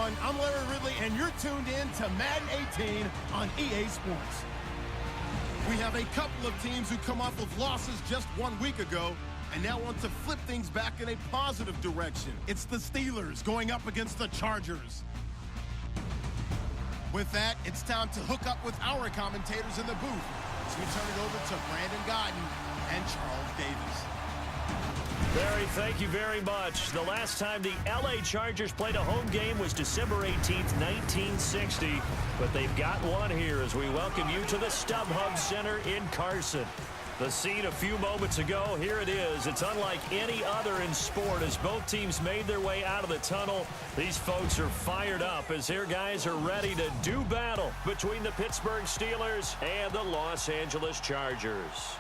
everyone. I'm Larry Ridley, and you're tuned in to Madden 18 on EA Sports. We have a couple of teams who come off of losses just 1 week ago and now want to flip things back in a positive direction. It's the Steelers going up against the Chargers. With that, it's time to hook up with our commentators in the booth as we turn it over to Brandon Godden and Charles Davis. Barry, thank you very much. The last time the LA Chargers played a home game was December 18th, 1960. But they've got one here as we welcome you to the StubHub Center in Carson. The scene a few moments ago, here it is. It's unlike any other in sport as both teams made their way out of the tunnel. These folks are fired up as their guys are ready to do battle between the Pittsburgh Steelers and the Los Angeles Chargers.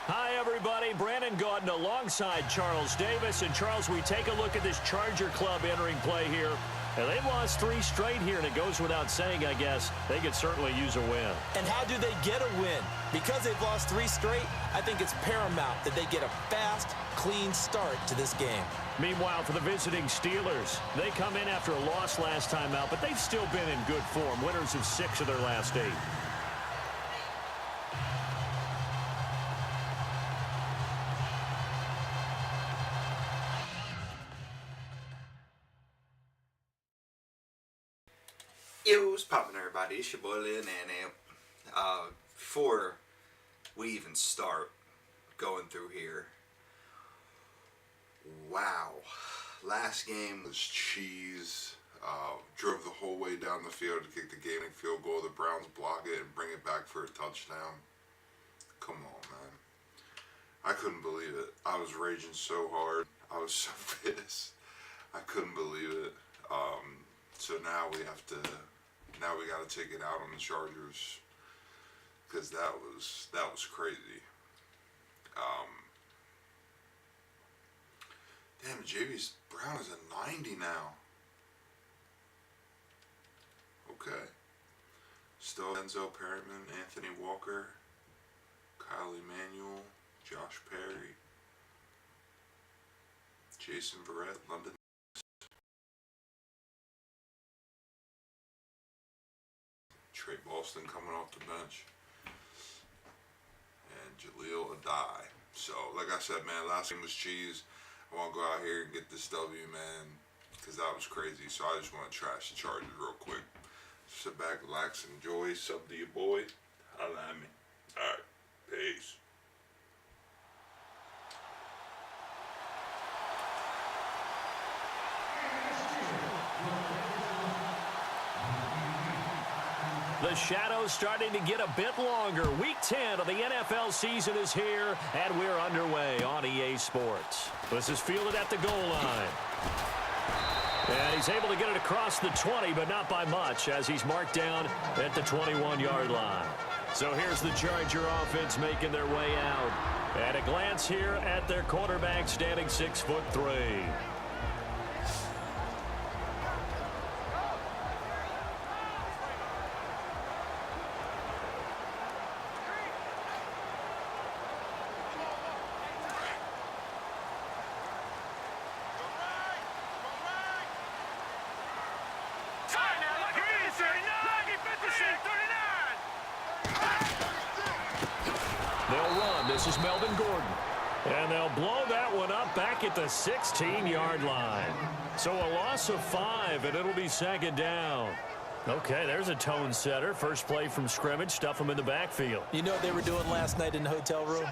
Hi, everybody. Brandon Gaudin alongside Charles Davis. And, Charles, we take a look at this Charger club entering play here. And they've lost 3 straight here, and it goes without saying, I guess, they could certainly use a win. And how do they get a win? Because they've lost 3 straight, I think it's paramount that they get a fast, clean start to this game. Meanwhile, for the visiting Steelers, they come in after a loss last time out, but they've still been in good form, winners of 6 of their last 8. Yo, what's poppin', everybody? It's your boy Lil Nan. Before we even start going through here, wow, last game was cheese. Drove the whole way down the field to kick the game-winning field goal. The Browns block it and bring it back for a touchdown. Come on, man. I couldn't believe it. I was raging so hard. I was so pissed. I couldn't believe it. So now we got to take it out on the Chargers because that was crazy. Damn, J.B. Brown is a 90 now. Okay. Still Enzo Perriman, Anthony Walker, Kyle Emanuel, Josh Perry, Jason Verrett, London. Trey Boston coming off the bench, and Jaleel Adai. So, like I said, man, last game was cheese. I want to go out here and get this W, man, because that was crazy. So I just want to trash the Chargers real quick. Sit back, relax, enjoy. Sub to your boy. Holla at me. All right, peace. The shadow's starting to get a bit longer. Week 10 of the NFL season is here, and we're underway on EA Sports. This is fielded at the goal line. And he's able to get it across the 20, but not by much, as he's marked down at the 21-yard line. So here's the Charger offense making their way out. At a glance here at their quarterback, standing 6'3". They'll run. This is Melvin Gordon. And they'll blow that one up back at the 16-yard line. So a loss of 5, and it'll be 2nd down. Okay, there's a tone setter. First play from scrimmage, stuff them in the backfield. You know what they were doing last night in the hotel room?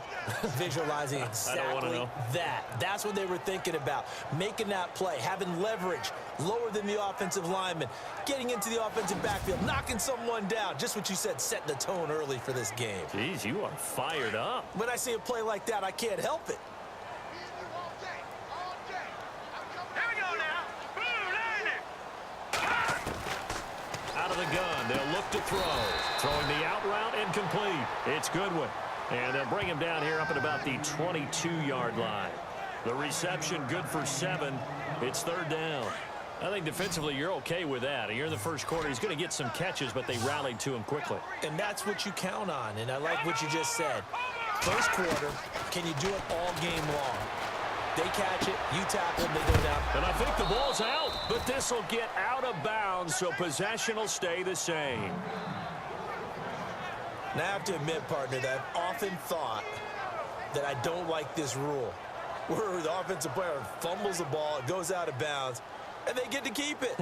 Visualizing exactly that. That's what they were thinking about. Making that play, having leverage, lower than the offensive lineman, getting into the offensive backfield, knocking someone down. Just what you said, setting the tone early for this game. Jeez, you are fired up. When I see a play like that, I can't help it. Out of the gun, they'll look to throw. Throwing the out route incomplete. It's Goodwin. And they'll bring him down here up at about the 22-yard line. The reception good for 7. It's 3rd down. I think defensively you're okay with that. Here in the first quarter, he's going to get some catches, but they rallied to him quickly. And that's what you count on, and I like what you just said. First quarter, can you do it all game long? They catch it, you tackle them, they go down. And I think the ball's out, but this will get out of bounds, so possession will stay the same. Now, I have to admit, partner, that I've often thought that I don't like this rule, where the offensive player fumbles the ball, it goes out of bounds, and they get to keep it.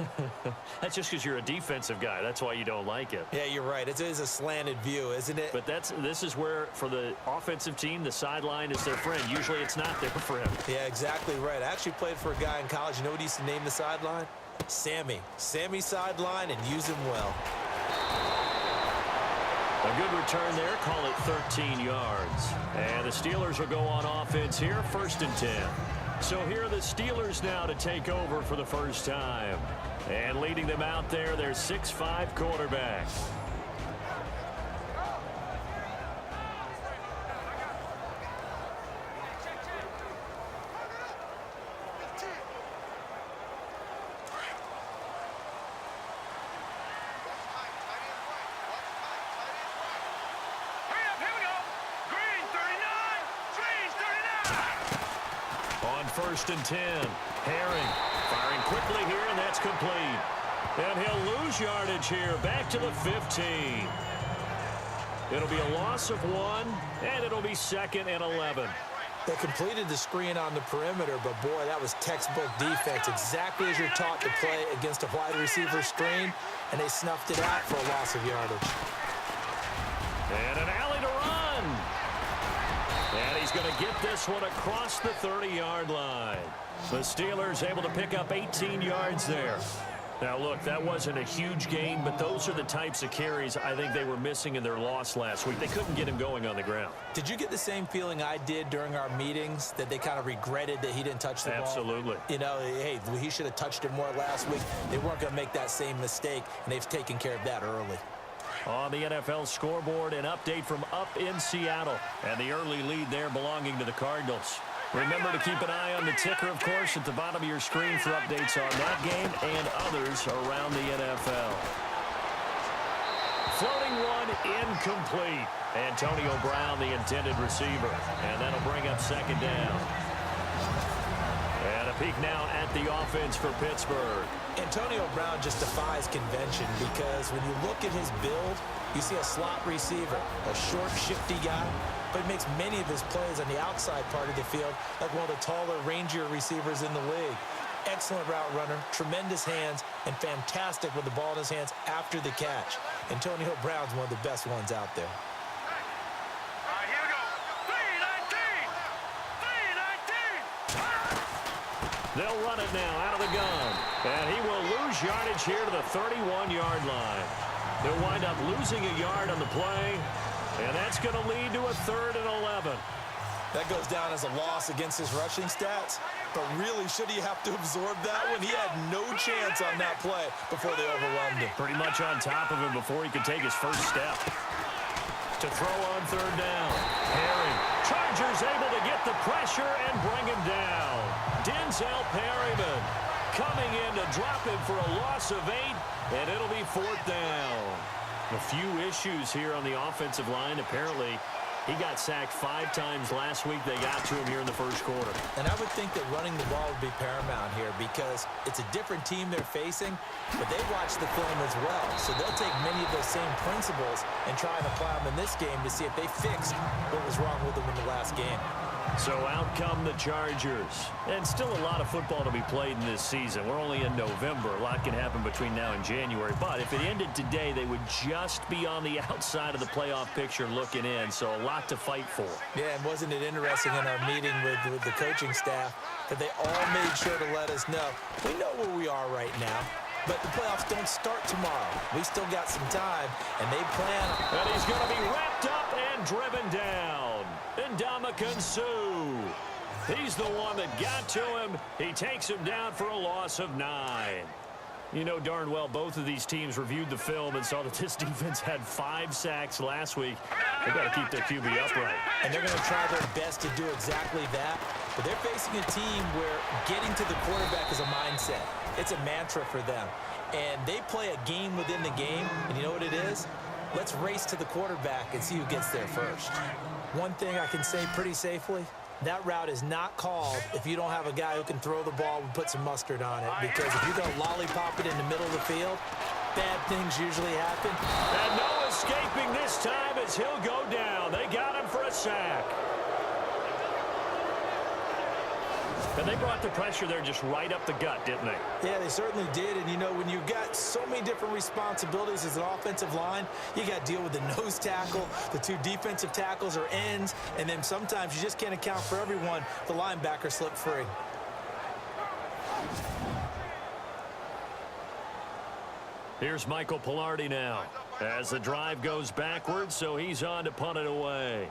That's just because you're a defensive guy. That's why you don't like it. Yeah, you're right. It is a slanted view, isn't it? But this is where, for the offensive team, the sideline is their friend. Usually it's not there for him. Yeah, exactly right. I actually played for a guy in college. You know what he used to name the sideline? Sammy. Sammy sideline, and use him well. A good return there. Call it 13 yards. And the Steelers will go on offense here, 1st and 10. So here are the Steelers now to take over for the first time. And leading them out there, their 6'5" quarterback. On 1st and 10, Herring firing quickly here, and that's complete. And he'll lose yardage here, back to the 15. It'll be a loss of 1, and it'll be 2nd and 11. They completed the screen on the perimeter, but boy, that was textbook defense, exactly as you're taught to play against a wide receiver screen, and they snuffed it out for a loss of yardage. And an alley to run. And he's going to get this one across the 30-yard line. The Steelers able to pick up 18 yards there. Now, look, that wasn't a huge gain, but those are the types of carries I think they were missing in their loss last week. They couldn't get him going on the ground. Did you get the same feeling I did during our meetings, that they kind of regretted that he didn't touch the ball? Absolutely. You know, hey, he should have touched it more last week. They weren't going to make that same mistake, and they've taken care of that early. On the NFL scoreboard, an update from up in Seattle, and the early lead there belonging to the Cardinals. Remember to keep an eye on the ticker, of course, at the bottom of your screen for updates on that game and others around the NFL. Floating one, incomplete. Antonio Brown, the intended receiver, and that'll bring up 2nd down. And a peek now at the offense for Pittsburgh. Antonio Brown just defies convention because when you look at his build, you see a slot receiver, a short, shifty guy, but he makes many of his plays on the outside part of the field like one of the taller, rangier receivers in the league. Excellent route runner, tremendous hands, and fantastic with the ball in his hands after the catch. Antonio Brown's one of the best ones out there. They'll run it now out of the gun. And he will lose yardage here to the 31-yard line. They'll wind up losing a yard on the play. And that's going to lead to a 3rd and 11. That goes down as a loss against his rushing stats. But really, should he have to absorb that one? He had no chance on that play before they overwhelmed him. Pretty much on top of him before he could take his first step. To throw on 3rd down. Herring. Chargers able to get the pressure and bring him down. Denzel Perryman coming in to drop him for a loss of 8, and it'll be 4th down. A few issues here on the offensive line. Apparently, he got sacked 5 times last week. They got to him here in the first quarter. And I would think that running the ball would be paramount here because it's a different team they're facing, but they watch the film as well. So they'll take many of those same principles and try and apply them in this game to see if they fixed what was wrong with them in the last game. So out come the Chargers. And still a lot of football to be played in this season. We're only in November. A lot can happen between now and January. But if it ended today, they would just be on the outside of the playoff picture looking in. So a lot to fight for. Yeah, and wasn't it interesting in our meeting with the coaching staff that they all made sure to let us know, we know where we are right now, but the playoffs don't start tomorrow. We still got some time, and they plan. And he's going to be wrapped up and driven down. Ndamukong Suh. He's the one that got to him. He takes him down for a loss of 9. You know darn well both of these teams reviewed the film and saw that this defense had 5 sacks last week. They've got to keep their QB upright. And they're going to try their best to do exactly that. But they're facing a team where getting to the quarterback is a mindset. It's a mantra for them. And they play a game within the game. And you know what it is? Let's race to the quarterback and see who gets there first. One thing I can say pretty safely, That route is not called if you don't have a guy who can throw the ball and put some mustard on it. Because if you're going to lollipop it in the middle of the field, bad things usually happen. And no escaping this time as he'll go down. They got him for a sack. And they brought the pressure there just right up the gut, didn't they? Yeah, they certainly did. And, you know, when you've got so many different responsibilities as an offensive line, you got to deal with the nose tackle, the two defensive tackles or ends, and then sometimes you just can't account for everyone. The linebacker slipped free. Here's Michael Pilardi now as the drive goes backwards, so he's on to punt it away.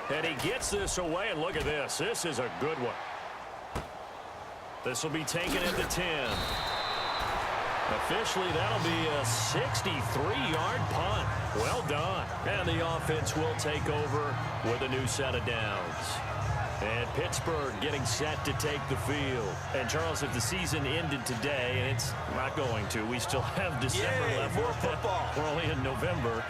And he gets this away, and look at this. This is a good one. This will be taken at the 10. Officially, that'll be a 63-yard punt. Well done. And the offense will take over with a new set of downs. And Pittsburgh getting set to take the field. And, Charles, if the season ended today, and it's not going to, we still have December left. More football. We're only in November.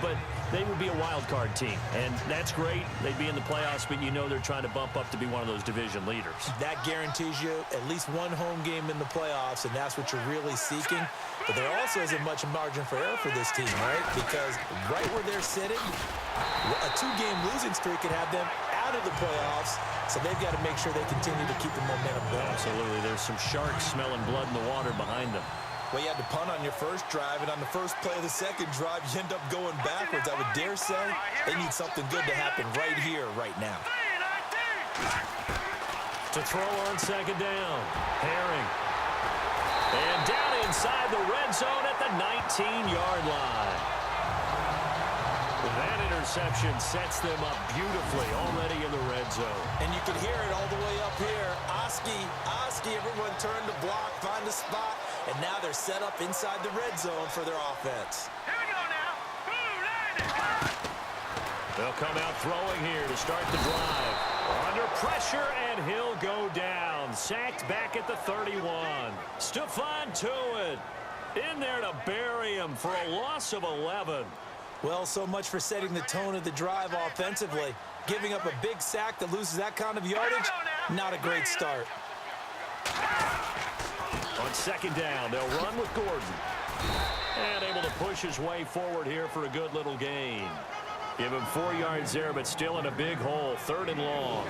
But they would be a wild card team. And that's great. They'd be in the playoffs, but you know they're trying to bump up to be one of those division leaders. That guarantees you at least one home game in the playoffs, and that's what you're really seeking. But there also isn't much margin for error for this team, right? Because right where they're sitting, a two-game losing streak could have them out of the playoffs, so they've got to make sure they continue to keep the momentum going. Absolutely. There's some sharks smelling blood in the water behind them. Well, you had to punt on your first drive, and on the first play of the second drive, you end up going backwards. I would dare say they need something good to happen right here, right now. To throw on second down. Herring. And down inside the red zone at the 19-yard line. That interception sets them up beautifully already in the red zone. And you can hear it all the way up here. Oski, everyone turned to block, find a spot, and now they're set up inside the red zone for their offense. Here we go now. They'll come out throwing here to start the drive. Under pressure, and he'll go down. Sacked back at the 31. Stephon Tuitt in there to bury him for a loss of 11. Well, so much for setting the tone of the drive offensively. Giving up a big sack that loses that kind of yardage, not a great start. On second down, they'll run with Gordon. And able to push his way forward here for a good little gain. Give him 4 yards there, but still in a big hole, 3rd and long.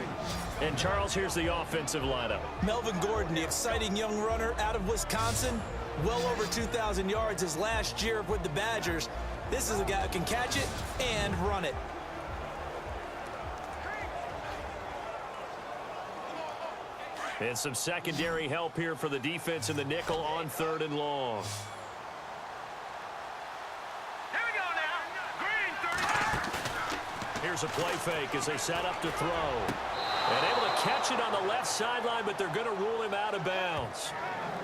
And, Charles, here's the offensive lineup. Melvin Gordon, the exciting young runner out of Wisconsin. Well over 2,000 yards his last year with the Badgers. This is a guy who can catch it and run it. And some secondary help here for the defense in the nickel on 3rd and long. Here we go now. Green 30. Here's a play fake as they set up to throw. And able to catch it on the left sideline, but they're going to rule him out of bounds.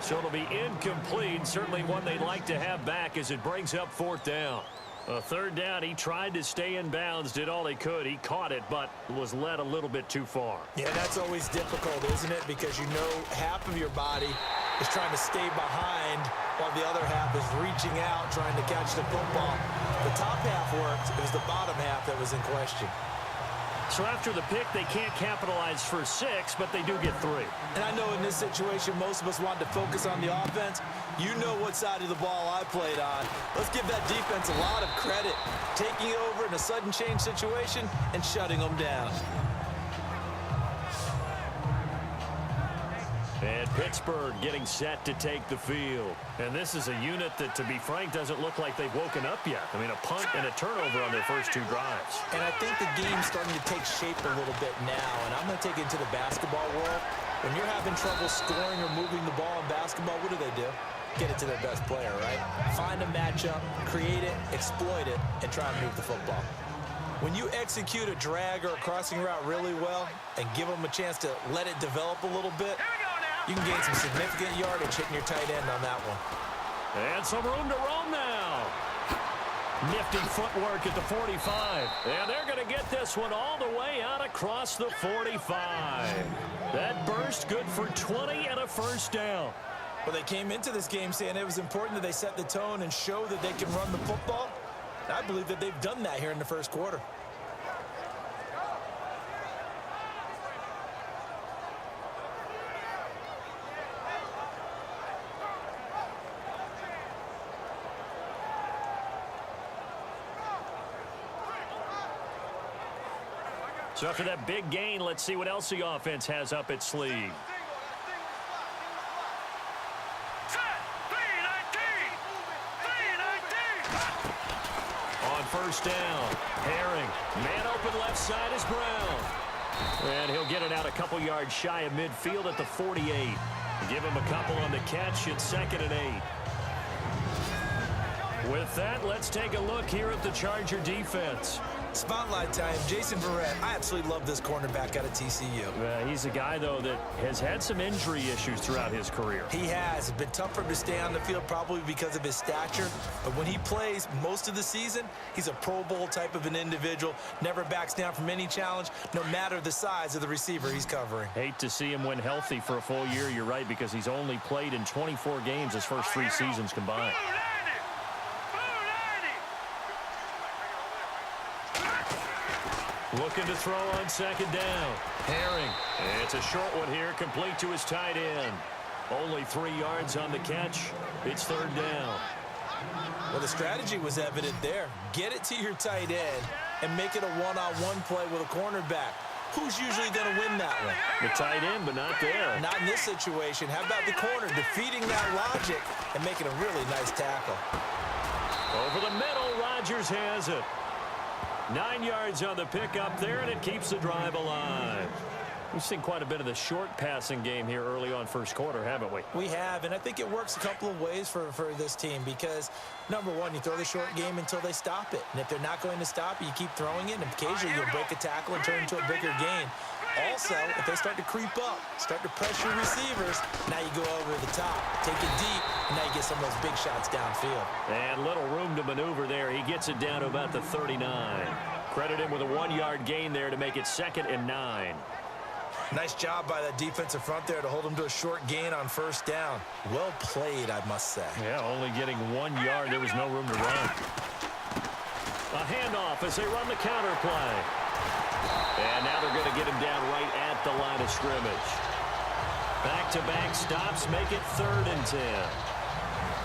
So it'll be incomplete. Certainly one they'd like to have back as it brings up 4th down. A 3rd down, he tried to stay in bounds, did all he could. He caught it, but was led a little bit too far. Yeah, that's always difficult, isn't it? Because you know half of your body is trying to stay behind while the other half is reaching out, trying to catch the football. The top half worked. It was the bottom half that was in question. So after the pick, they can't capitalize for 6, but they do get 3. And I know in this situation, most of us want to focus on the offense. You know what side of the ball I played on. Let's give that defense a lot of credit. Taking over in a sudden change situation and shutting them down. And Pittsburgh getting set to take the field. And this is a unit that, to be frank, doesn't look like they've woken up yet. I mean, a punt and a turnover on their first 2 drives. And I think the game's starting to take shape a little bit now. And I'm going to take it to the basketball world. When you're having trouble scoring or moving the ball in basketball, what do? Get it to their best player, right? Find a matchup, create it, exploit it, and try and move the football. When you execute a drag or a crossing route really well and give them a chance to let it develop a little bit, you can gain some significant yardage hitting your tight end on that one. And some room to roam now. Nifty footwork at the 45. And they're going to get this one all the way out across the 45. That burst good for 20 and a 1st down. Well, they came into this game saying it was important that they set the tone and show that they can run the football. I believe that they've done that here in the first quarter. So after that big gain, let's see what else the offense has up its sleeve. On first down, Herring. Man open left side is Brown. And he'll get it out a couple yards shy of midfield at the 48. Give him a couple on the catch. It's 2nd and 8. With that, let's take a look here at the Charger defense. Spotlight time, Jason Verrett. I absolutely love this cornerback out of TCU. He's a guy, though, that has had some injury issues throughout his career. He has. It's been tough for him to stay on the field, probably because of his stature. But when he plays most of the season, he's a Pro Bowl type of an individual. Never backs down from any challenge, no matter the size of the receiver he's covering. Hate to see him when healthy for a full year, you're right, because he's only played in 24 games his first 3 seasons combined. Looking to throw on 2nd down. Herring. It's a short one here, complete to his tight end. Only 3 yards on the catch. It's 3rd down. Well, the strategy was evident there. Get it to your tight end and make it a one-on-one play with a cornerback. Who's usually going to win that one? The tight end, but not there. Not in this situation. How about the corner defeating that logic and making a really nice tackle? Over the middle, Rodgers has it. 9 yards on the pickup there, and it keeps the drive alive. We've seen quite a bit of the short passing game here early on first quarter, haven't we? We have, and I think it works a couple of ways for this team because, number one, you throw the short game until they stop it. And if they're not going to stop it, you keep throwing it, and occasionally you'll break a tackle and turn into a bigger gain. Also, if they start to creep up, start to pressure receivers, now you go over the top, take it deep, and now you get some of those big shots downfield. And little room to maneuver there. He gets it down to about the 39. Credit him with a 1-yard gain there to make it 2nd and 9. Nice job by that defensive front there to hold him to a short gain on first down. Well played, I must say. Yeah, only getting 1 yard. There was no room to run. A handoff as they run the counter play. And now they're going to get him down right at the line of scrimmage. Back-to-back stops make it 3rd and 10.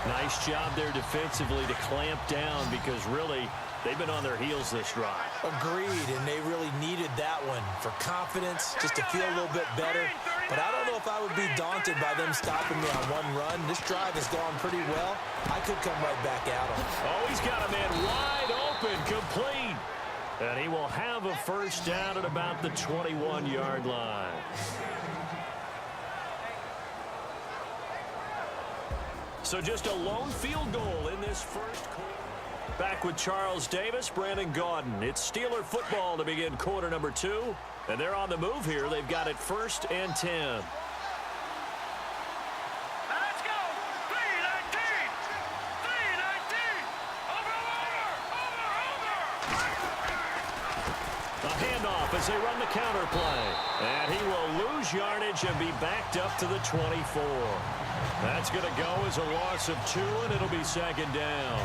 Nice job there defensively to clamp down because really they've been on their heels this drive. Agreed, and they really needed that one for confidence, just to feel a little bit better. But I don't know if I would be daunted by them stopping me on one run. This drive has gone pretty well. I could come right back at him. Oh, he's got a man wide open, complete. And he will have a first down at about the 21-yard line. So just a lone field goal in this first quarter. Back with Charles Davis, Brandon Gaudin. It's Steeler football to begin quarter number 2. And they're on the move here. They've got it 1st and 10. Let's go! 3-19! 3-19! Over! A handoff as they run the counter play. And he will lose yardage and be backed up to the 24. That's going to go as a loss of 2, and it'll be 2nd down.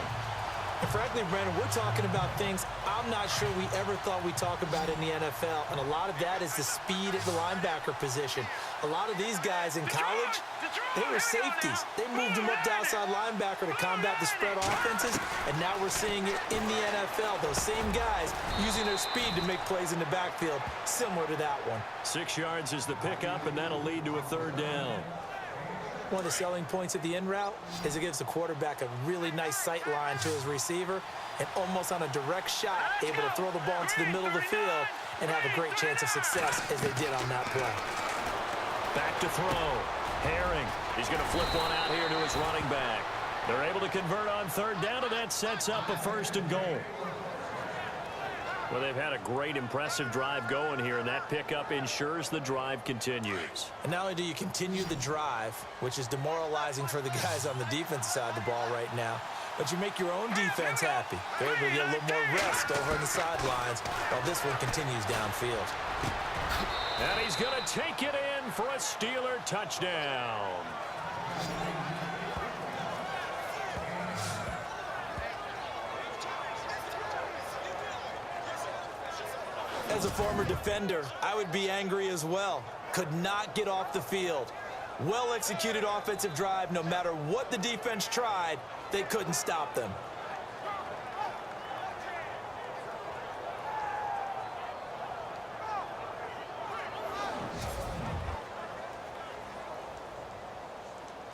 And frankly, Brandon, we're talking about things I'm not sure we ever thought we'd talk about in the NFL. And a lot of that is the speed at the linebacker position. A lot of these guys in college, they were safeties. They moved them up to outside linebacker to combat the spread offenses. And now we're seeing it in the NFL. Those same guys using their speed to make plays in the backfield, similar to that one. 6 yards is the pickup, and that'll lead to a 3rd down. One of the selling points of the in route is it gives the quarterback a really nice sight line to his receiver and almost on a direct shot able to throw the ball into the middle of the field and have a great chance of success as they did on that play. Back to throw. Herring. He's going to flip one out here to his running back. They're able to convert on 3rd down, and that sets up a 1st and goal. Well, they've had a great, impressive drive going here, and that pickup ensures the drive continues. And not only do you continue the drive, which is demoralizing for the guys on the defensive side of the ball right now, but you make your own defense happy. They're able to get a little more rest over on the sidelines while this one continues downfield. And he's going to take it in for a Steeler touchdown. As a former defender, I would be angry as well. Could not get off the field. Well-executed offensive drive. No matter what the defense tried, they couldn't stop them.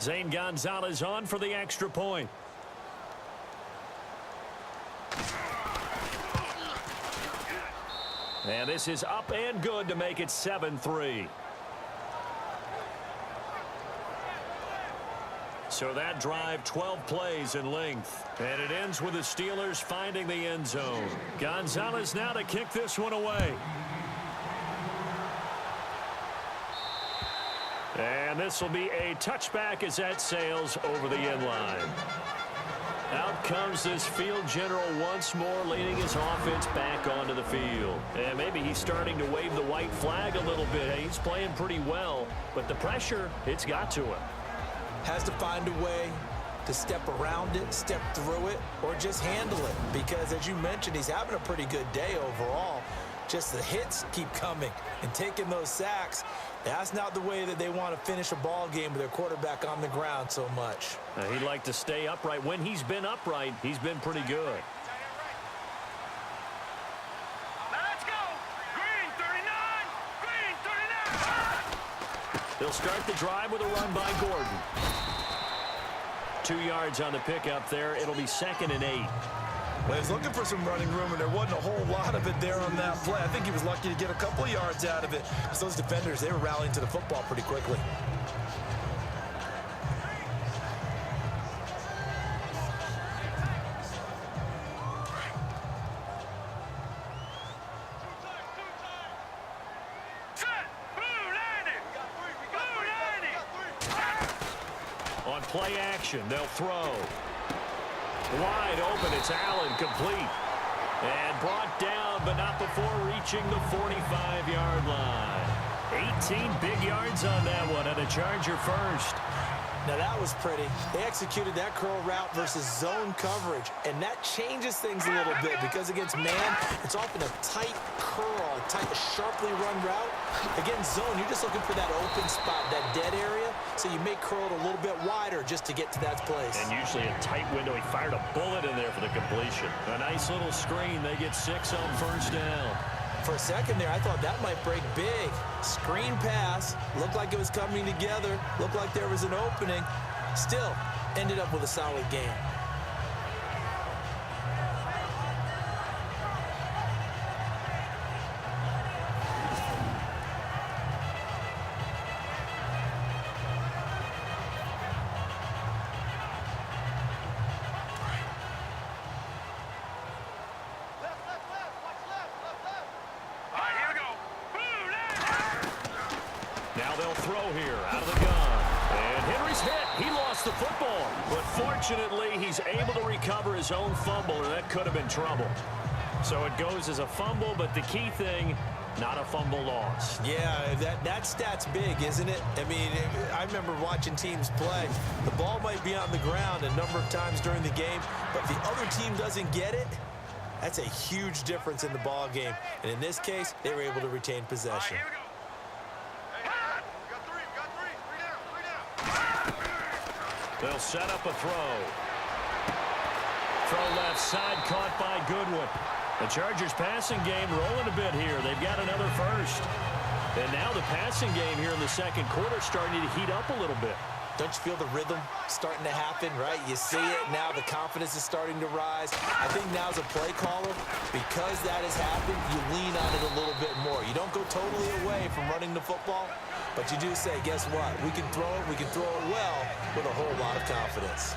Zane Gonzalez on for the extra point. And this is up and good to make it 7-3. So that drive, 12 plays in length. And it ends with the Steelers finding the end zone. Gonzalez now to kick this one away. And this will be a touchback as that sails over the end line. Out comes this field general once more, leading his offense back onto the field. And maybe he's starting to wave the white flag a little bit. He's playing pretty well, but the pressure, it's got to him. Has to find a way to step around it, step through it, or just handle it. Because as you mentioned, he's having a pretty good day overall. Just the hits keep coming and taking those sacks. That's not the way that they want to finish a ball game with their quarterback on the ground so much. He'd like to stay upright. When he's been upright, he's been pretty good. Let's go. Green 39. Green 39. They'll start the drive with a run by Gordon. 2 yards on the pickup there. It'll be 2nd and 8. Well, he's looking for some running room, and there wasn't a whole lot of it there on that play. I think he was lucky to get a couple of yards out of it, because those defenders, they were rallying to the football pretty quickly. Set. Blue landing. Blue landing. On play action, they'll throw. Wide open, it's Allen, complete. And brought down, but not before reaching the 45-yard line. 18 big yards on that one, and a Charger first. Now that was pretty. They executed that curl route versus zone coverage, and that changes things a little bit because against man, it's often a tight curl, a tight, sharply run route. Against zone, you're just looking for that open spot, that dead area, so you may curl it a little bit wider just to get to that place. And usually a tight window. He fired a bullet in there for the completion. A nice little screen. They get 6 on first down. For a second there, I thought that might break big. Screen pass, looked like it was coming together, looked like there was an opening. Still, ended up with a solid game. Fortunately, he's able to recover his own fumble, and that could have been trouble. So it goes as a fumble, but the key thing, not a fumble loss. Yeah, that stat's big, isn't it? I mean, I remember watching teams play. The ball might be on the ground a number of times during the game, but if the other team doesn't get it, that's a huge difference in the ball game. And in this case, they were able to retain possession. They'll set up a throw. Throw left side, caught by Goodwin. The Chargers passing game rolling a bit here. They've got another first. And now the passing game here in the second quarter starting to heat up a little bit. Don't you feel the rhythm starting to happen, right? You see it now. The confidence is starting to rise. I think now as a play caller, because that has happened, you lean on it a little bit more. You don't go totally away from running the football, but you do say, guess what? We can throw it well with a whole lot of confidence.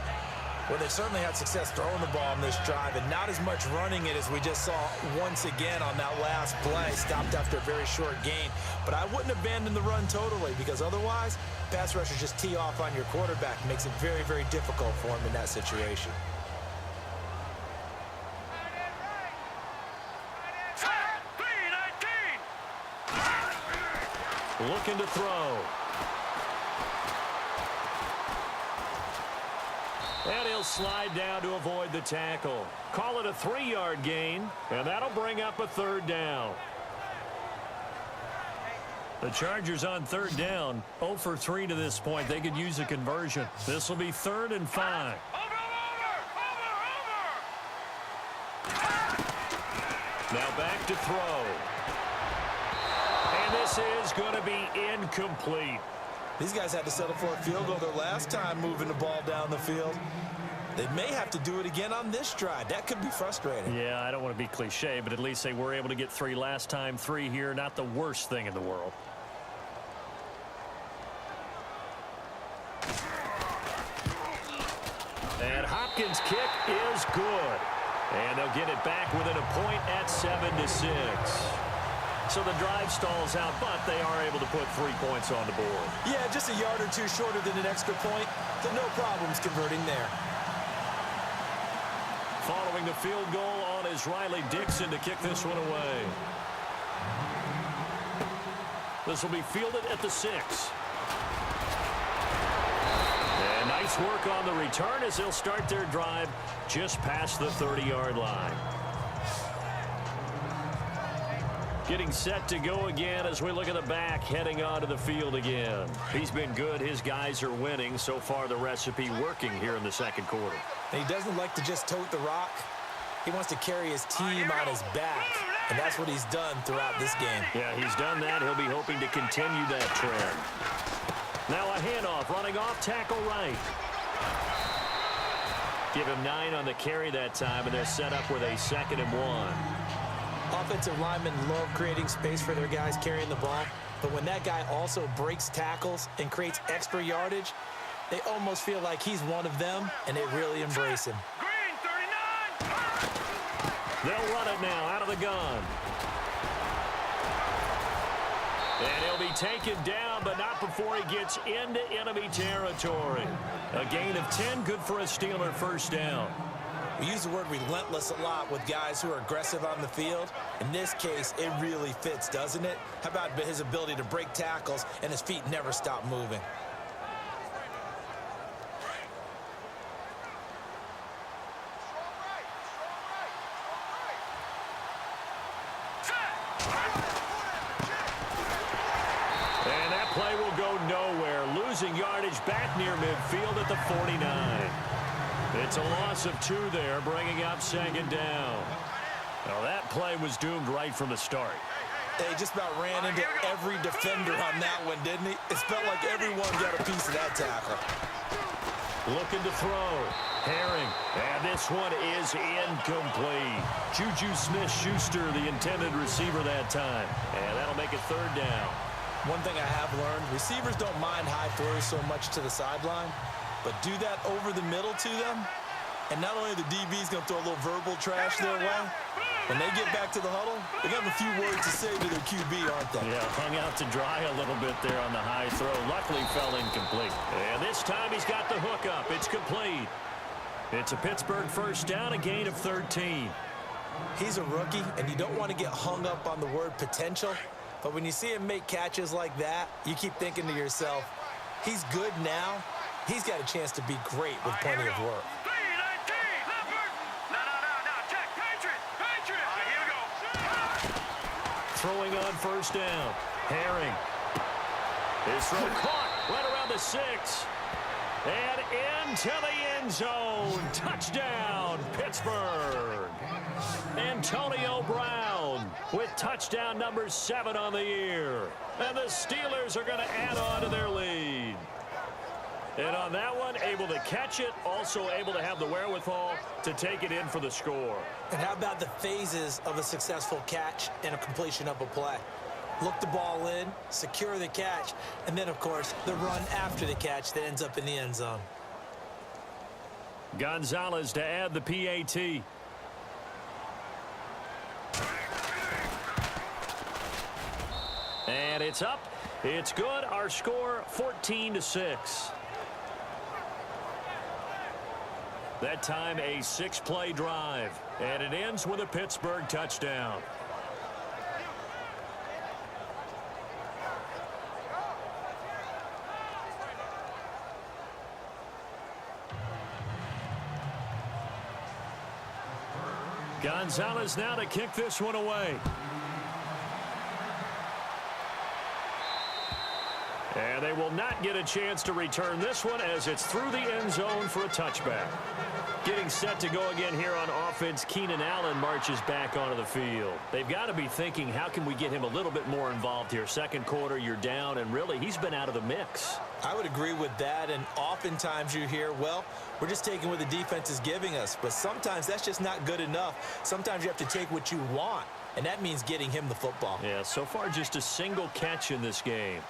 Well, they certainly had success throwing the ball on this drive, and not as much running it as we just saw once again on that last play. Stopped after a very short gain. But I wouldn't abandon the run totally, because otherwise, pass rushers just tee off on your quarterback. Makes it very, very difficult for him in that situation. Looking to throw. And he'll slide down to avoid the tackle. Call it a 3-yard gain, and that'll bring up a 3rd down. The Chargers on third down, 0 for 3 to this point. They could use a conversion. This will be 3rd and 5. Now back to throw. And this is going to be incomplete. These guys had to settle for a field goal their last time moving the ball down the field. They may have to do it again on this drive. That could be frustrating. Yeah, I don't want to be cliche, but at least they were able to get 3 last time. 3 here, not the worst thing in the world. And Hopkins' kick is good. And they'll get it back within a point at 7-6. So the drive stalls out, but they are able to put 3 points on the board. Yeah, just a yard or two shorter than an extra point. So no problems converting there. Following the field goal on is Riley Dixon to kick this one away. This will be fielded at the 6. And nice work on the return as they'll start their drive just past the 30-yard line. Getting set to go again as we look at the back heading onto the field again. He's been good. His guys are winning. So far, the recipe working here in the second quarter. And he doesn't like to just tote the rock. He wants to carry his team on his back. And that's what he's done throughout this game. Yeah, he's done that. He'll be hoping to continue that trend. Now a handoff, running off tackle right. Give him 9 on the carry that time, and they're set up with a 2nd and 1. Offensive linemen love creating space for their guys carrying the ball, but when that guy also breaks tackles and creates extra yardage, they almost feel like he's one of them, and they really embrace him. Green 39. They'll run it now out of the gun. And he'll be taken down, but not before he gets into enemy territory. A gain of 10, good for a Steeler first down. We use the word relentless a lot with guys who are aggressive on the field. In this case, it really fits, doesn't it? How about his ability to break tackles and his feet never stop moving? And that play will go nowhere, losing yardage back near midfield at the 49. It's a loss of 2 there, bringing up 2nd down. Well, that play was doomed right from the start. He just about ran into every defender on that one, didn't he? It felt like everyone got a piece of that tackle. Looking to throw. Herring. And this one is incomplete. Juju Smith-Schuster, the intended receiver that time. And that'll make it 3rd down. One thing I have learned, receivers don't mind high throws so much to the sideline, but do that over the middle to them, and not only the DB's going to throw a little verbal trash their way, when they get back to the huddle, they got a few words to say to their QB, aren't they? Yeah, hung out to dry a little bit there on the high throw. Luckily fell incomplete. And this time he's got the hook up. It's complete. It's a Pittsburgh first down, a gain of 13. He's a rookie, and you don't want to get hung up on the word potential, but when you see him make catches like that, you keep thinking to yourself, he's good now. He's got a chance to be great with plenty of work. Throwing on first down. Herring. His throw caught right around the 6. And into the end zone. Touchdown, Pittsburgh. Antonio Brown with touchdown number 7 on the year. And the Steelers are going to add on to their lead. And on that one, able to catch it, also able to have the wherewithal to take it in for the score. And how about the phases of a successful catch and a completion of a play? Look the ball in, secure the catch, and then, of course, the run after the catch that ends up in the end zone. Gonzalez to add the PAT. And it's up. It's good. Our score, 14-6. That time, a 6-play drive. And it ends with a Pittsburgh touchdown. Gonzalez now to kick this one away. And they will not get a chance to return this one as it's through the end zone for a touchback. Getting set to go again here on offense, Keenan Allen marches back onto the field. They've got to be thinking, how can we get him a little bit more involved here? Second quarter, you're down, and really, he's been out of the mix. I would agree with that, and oftentimes you hear, well, we're just taking what the defense is giving us. But sometimes that's just not good enough. Sometimes you have to take what you want, and that means getting him the football. Yeah, so far just a single catch in this game.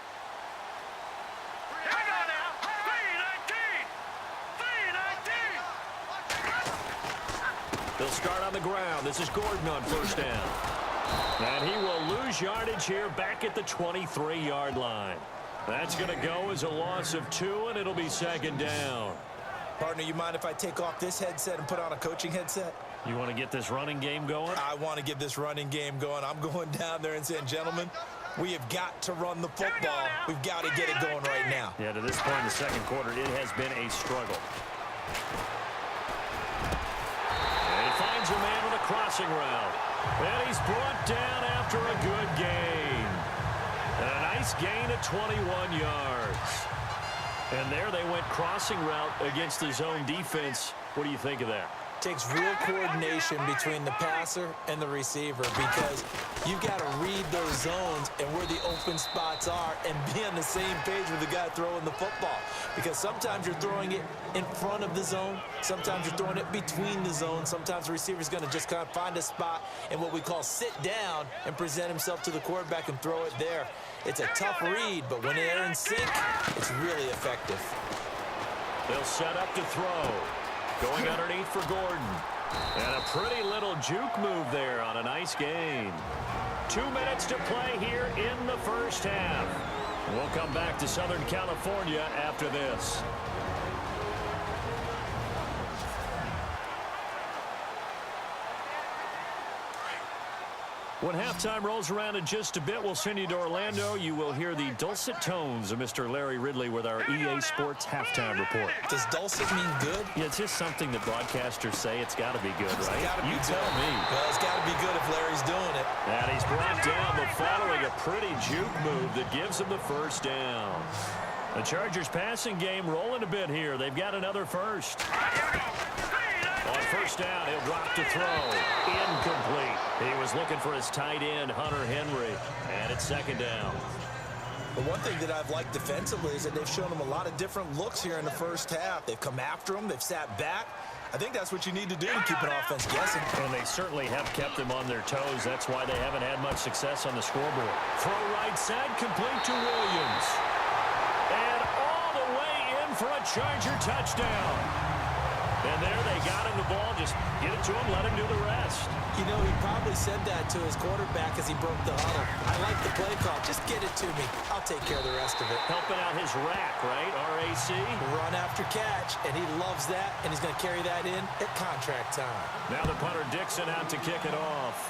They'll start on the ground. This is Gordon on first down. And he will lose yardage here back at the 23-yard line. That's going to go as a loss of 2, and it'll be second down. Partner, you mind if I take off this headset and put on a coaching headset? You want to get this running game going? I want to get this running game going. I'm going down there and saying, gentlemen, we have got to run the football. We've got to get it going right now. Yeah, to this point in the second quarter, it has been a struggle. Finds a man on a crossing route. And he's brought down after a good gain. And a nice gain of 21 yards. And there they went crossing route against the zone defense. What do you think of that? Takes real coordination between the passer and the receiver because you've got to read those zones and where the open spots are and be on the same page with the guy throwing the football. Because sometimes you're throwing it in front of the zone. Sometimes you're throwing it between the zones. Sometimes the receiver's going to just kind of find a spot and what we call sit down and present himself to the quarterback and throw it there. It's a tough read, but when they're in sync, it's really effective. They'll set up to throw. Going underneath for Gordon. And a pretty little juke move there on a nice gain. 2 minutes to play here in the first half. We'll come back to Southern California after this. When halftime rolls around in just a bit, we'll send you to Orlando. You will hear the dulcet tones of Mr. Larry Ridley with our EA Sports halftime report. Does dulcet mean good? Yeah, it's just something that broadcasters say. It's got to be good, right? You tell me. Well, it's got to be good if Larry's doing it. And he's brought down, but following a pretty juke move that gives him the first down. The Chargers passing game rolling a bit here. They've got another first. On first down, he'll drop to throw. Incomplete. He was looking for his tight end, Hunter Henry. And it's second down. The one thing that I've liked defensively is that they've shown him a lot of different looks here in the first half. They've come after him. They've sat back. I think that's what you need to do to keep an offense guessing. And they certainly have kept them on their toes. That's why they haven't had much success on the scoreboard. Throw right side, complete to Williams. And all the way in for a Charger touchdown. And there they got him the ball. Just get it to him, let him do the rest. You know, he probably said that to his quarterback as he broke the huddle. I like the play call. Just get it to me. I'll take care of the rest of it. Helping out his rack, right? RAC. Run after catch, and he loves that, and he's going to carry that in at contract time. Now the punter Dixon out to kick it off.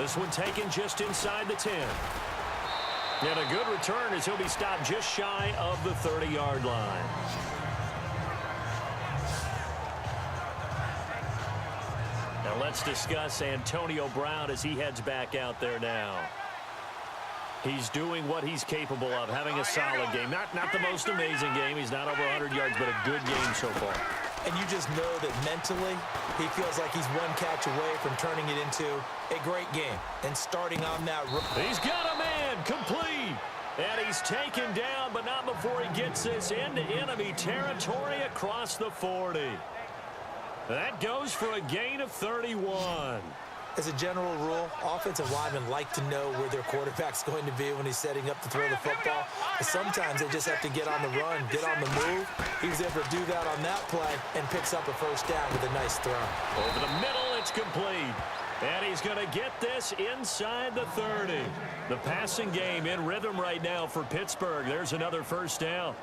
This one taken just inside the 10. And a good return as he'll be stopped just shy of the 30-yard line. Now let's discuss Antonio Brown as he heads back out there now. He's doing what he's capable of, having a solid game. Not the most amazing game. He's not over 100 yards, but a good game so far. And you just know that mentally, he feels like he's one catch away from turning it into a great game and starting on that run. He's got a man, complete. And he's taken down, but not before he gets this into enemy territory across the 40. That goes for a gain of 31. As a general rule, offensive linemen like to know where their quarterback's going to be when he's setting up to throw the football. But sometimes they just have to get on the run, get on the move. He was able to do that on that play and picks up a first down with a nice throw. Over the middle, it's complete. And he's going to get this inside the 30. The passing game in rhythm right now for Pittsburgh. There's another first down.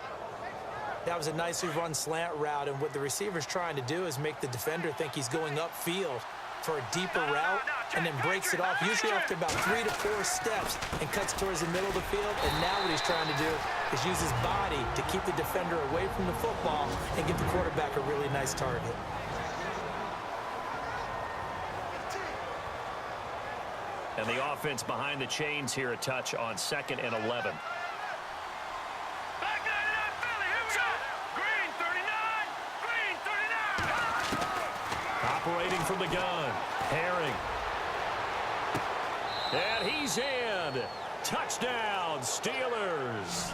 That was a nicely run slant route, and what the receiver's trying to do is make the defender think he's going upfield for a deeper route and then breaks it off, usually after about 3 to 4 steps, and cuts towards the middle of the field. And now what he's trying to do is use his body to keep the defender away from the football and give the quarterback a really nice target. And the offense behind the chains here, a touch on 2nd and 11. Back 99 Philly, here we go. Green 39. Green 39. Operating from the gun. Herring. And he's in. Touchdown, Steelers.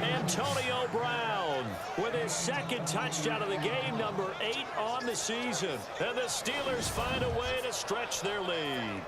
Antonio Brown with his 2nd touchdown of the game, number 8 on the season. And the Steelers find a way to stretch their lead.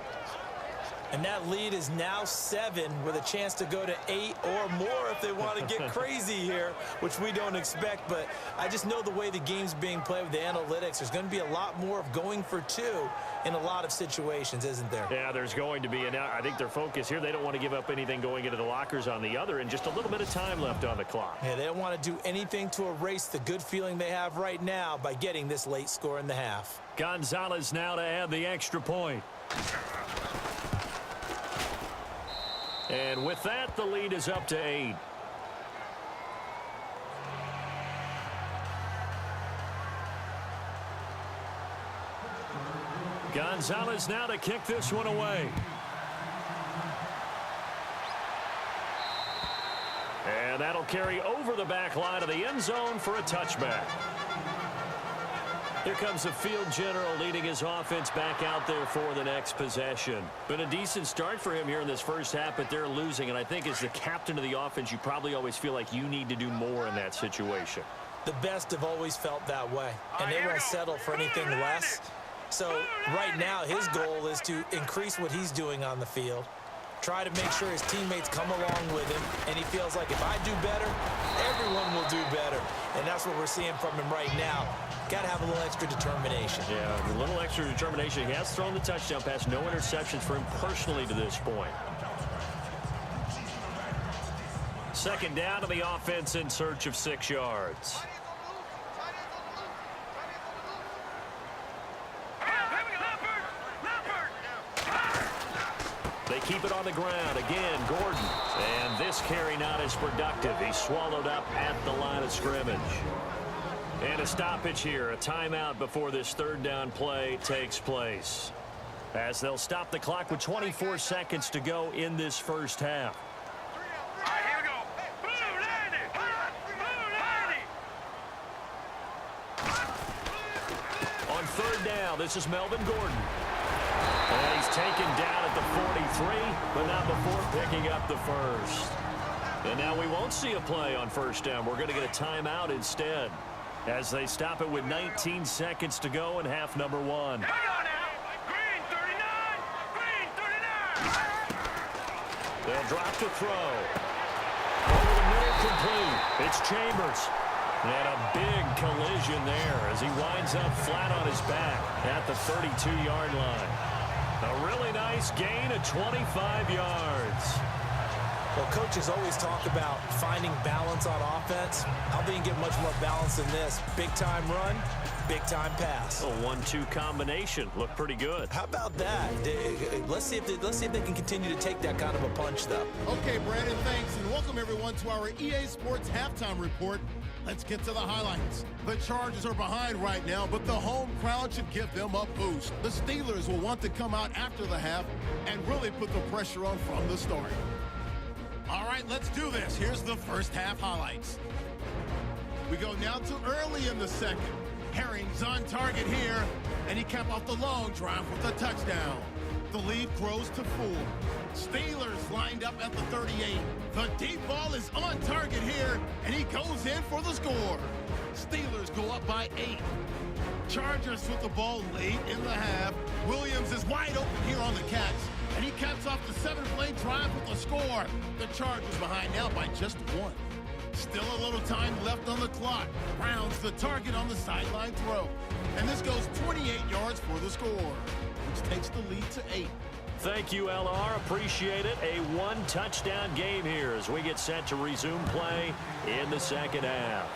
And that lead is now 7 with a chance to go to 8 or more if they want to get crazy here, which we don't expect. But I just know the way the game's being played with the analytics, there's going to be a lot more of going for 2 in a lot of situations, isn't there? Yeah, there's going to be. And now I think their focus here, they don't want to give up anything going into the lockers on the other, and just a little bit of time left on the clock. Yeah, they don't want to do anything to erase the good feeling they have right now by getting this late score in the half. Gonzalez now to add the extra point. And with that, the lead is up to 8. Gonzalez now to kick this one away. And that'll carry over the back line of the end zone for a touchback. Here comes the field general leading his offense back out there for the next possession. Been a decent start for him here in this first half, but they're losing. And I think as the captain of the offense, you probably always feel like you need to do more in that situation. The best have always felt that way, and they won't settle for anything less. So right now, his goal is to increase what he's doing on the field, try to make sure his teammates come along with him, and he feels like if I do better, everyone will do better. And that's what we're seeing from him right now. Got to have a little extra determination. Yeah, a little extra determination. He has thrown the touchdown pass. No interceptions for him personally to this point. 2nd down to the offense in search of 6 yards. They keep it on the ground. Again, Gordon. And this carry not as productive. He's swallowed up at the line of scrimmage. And a stoppage here, a timeout before this 3rd down play takes place. As they'll stop the clock with 24 seconds to go in this first half. All right, here we go. Blue 90. On 3rd down, this is Melvin Gordon. And he's taken down at the 43, but not before picking up the first. And now we won't see a play on 1st down. We're going to get a timeout instead, as they stop it with 19 seconds to go in half number 1. Hang on now. Green 39. Green 39. They'll drop the throw. Over the middle, complete. It's Chambers. And a big collision there as he winds up flat on his back at the 32-yard line. A really nice gain of 25 yards. Well, coaches always talk about finding balance on offense. How they can get much more balance than this? Big-time run, big-time pass. A 1-2 combination. Looked pretty good. How about that? Let's see if they can continue to take that kind of a punch, though. Okay, Brandon, thanks, and welcome everyone to our EA Sports Halftime Report. Let's get to the highlights. The Chargers are behind right now, but the home crowd should give them a boost. The Steelers will want to come out after the half and really put the pressure on from the start. All right, let's do this. Here's the first half highlights. We go now to early in the 2nd. Herring's on target here, and he capped off the long drive with a touchdown. The lead grows to 4. Steelers lined up at the 38. The deep ball is on target here, and he goes in for the score. Steelers go up by 8. Chargers with the ball late in the half. Williams is wide open here on the catch, and he caps off the 7-play drive with a score. The Chargers behind now by just 1. Still a little time left on the clock. Browns the target on the sideline throw. And this goes 28 yards for the score, which takes the lead to 8. Thank you, LR. Appreciate it. A 1-touchdown game here as we get set to resume play in the 2nd half.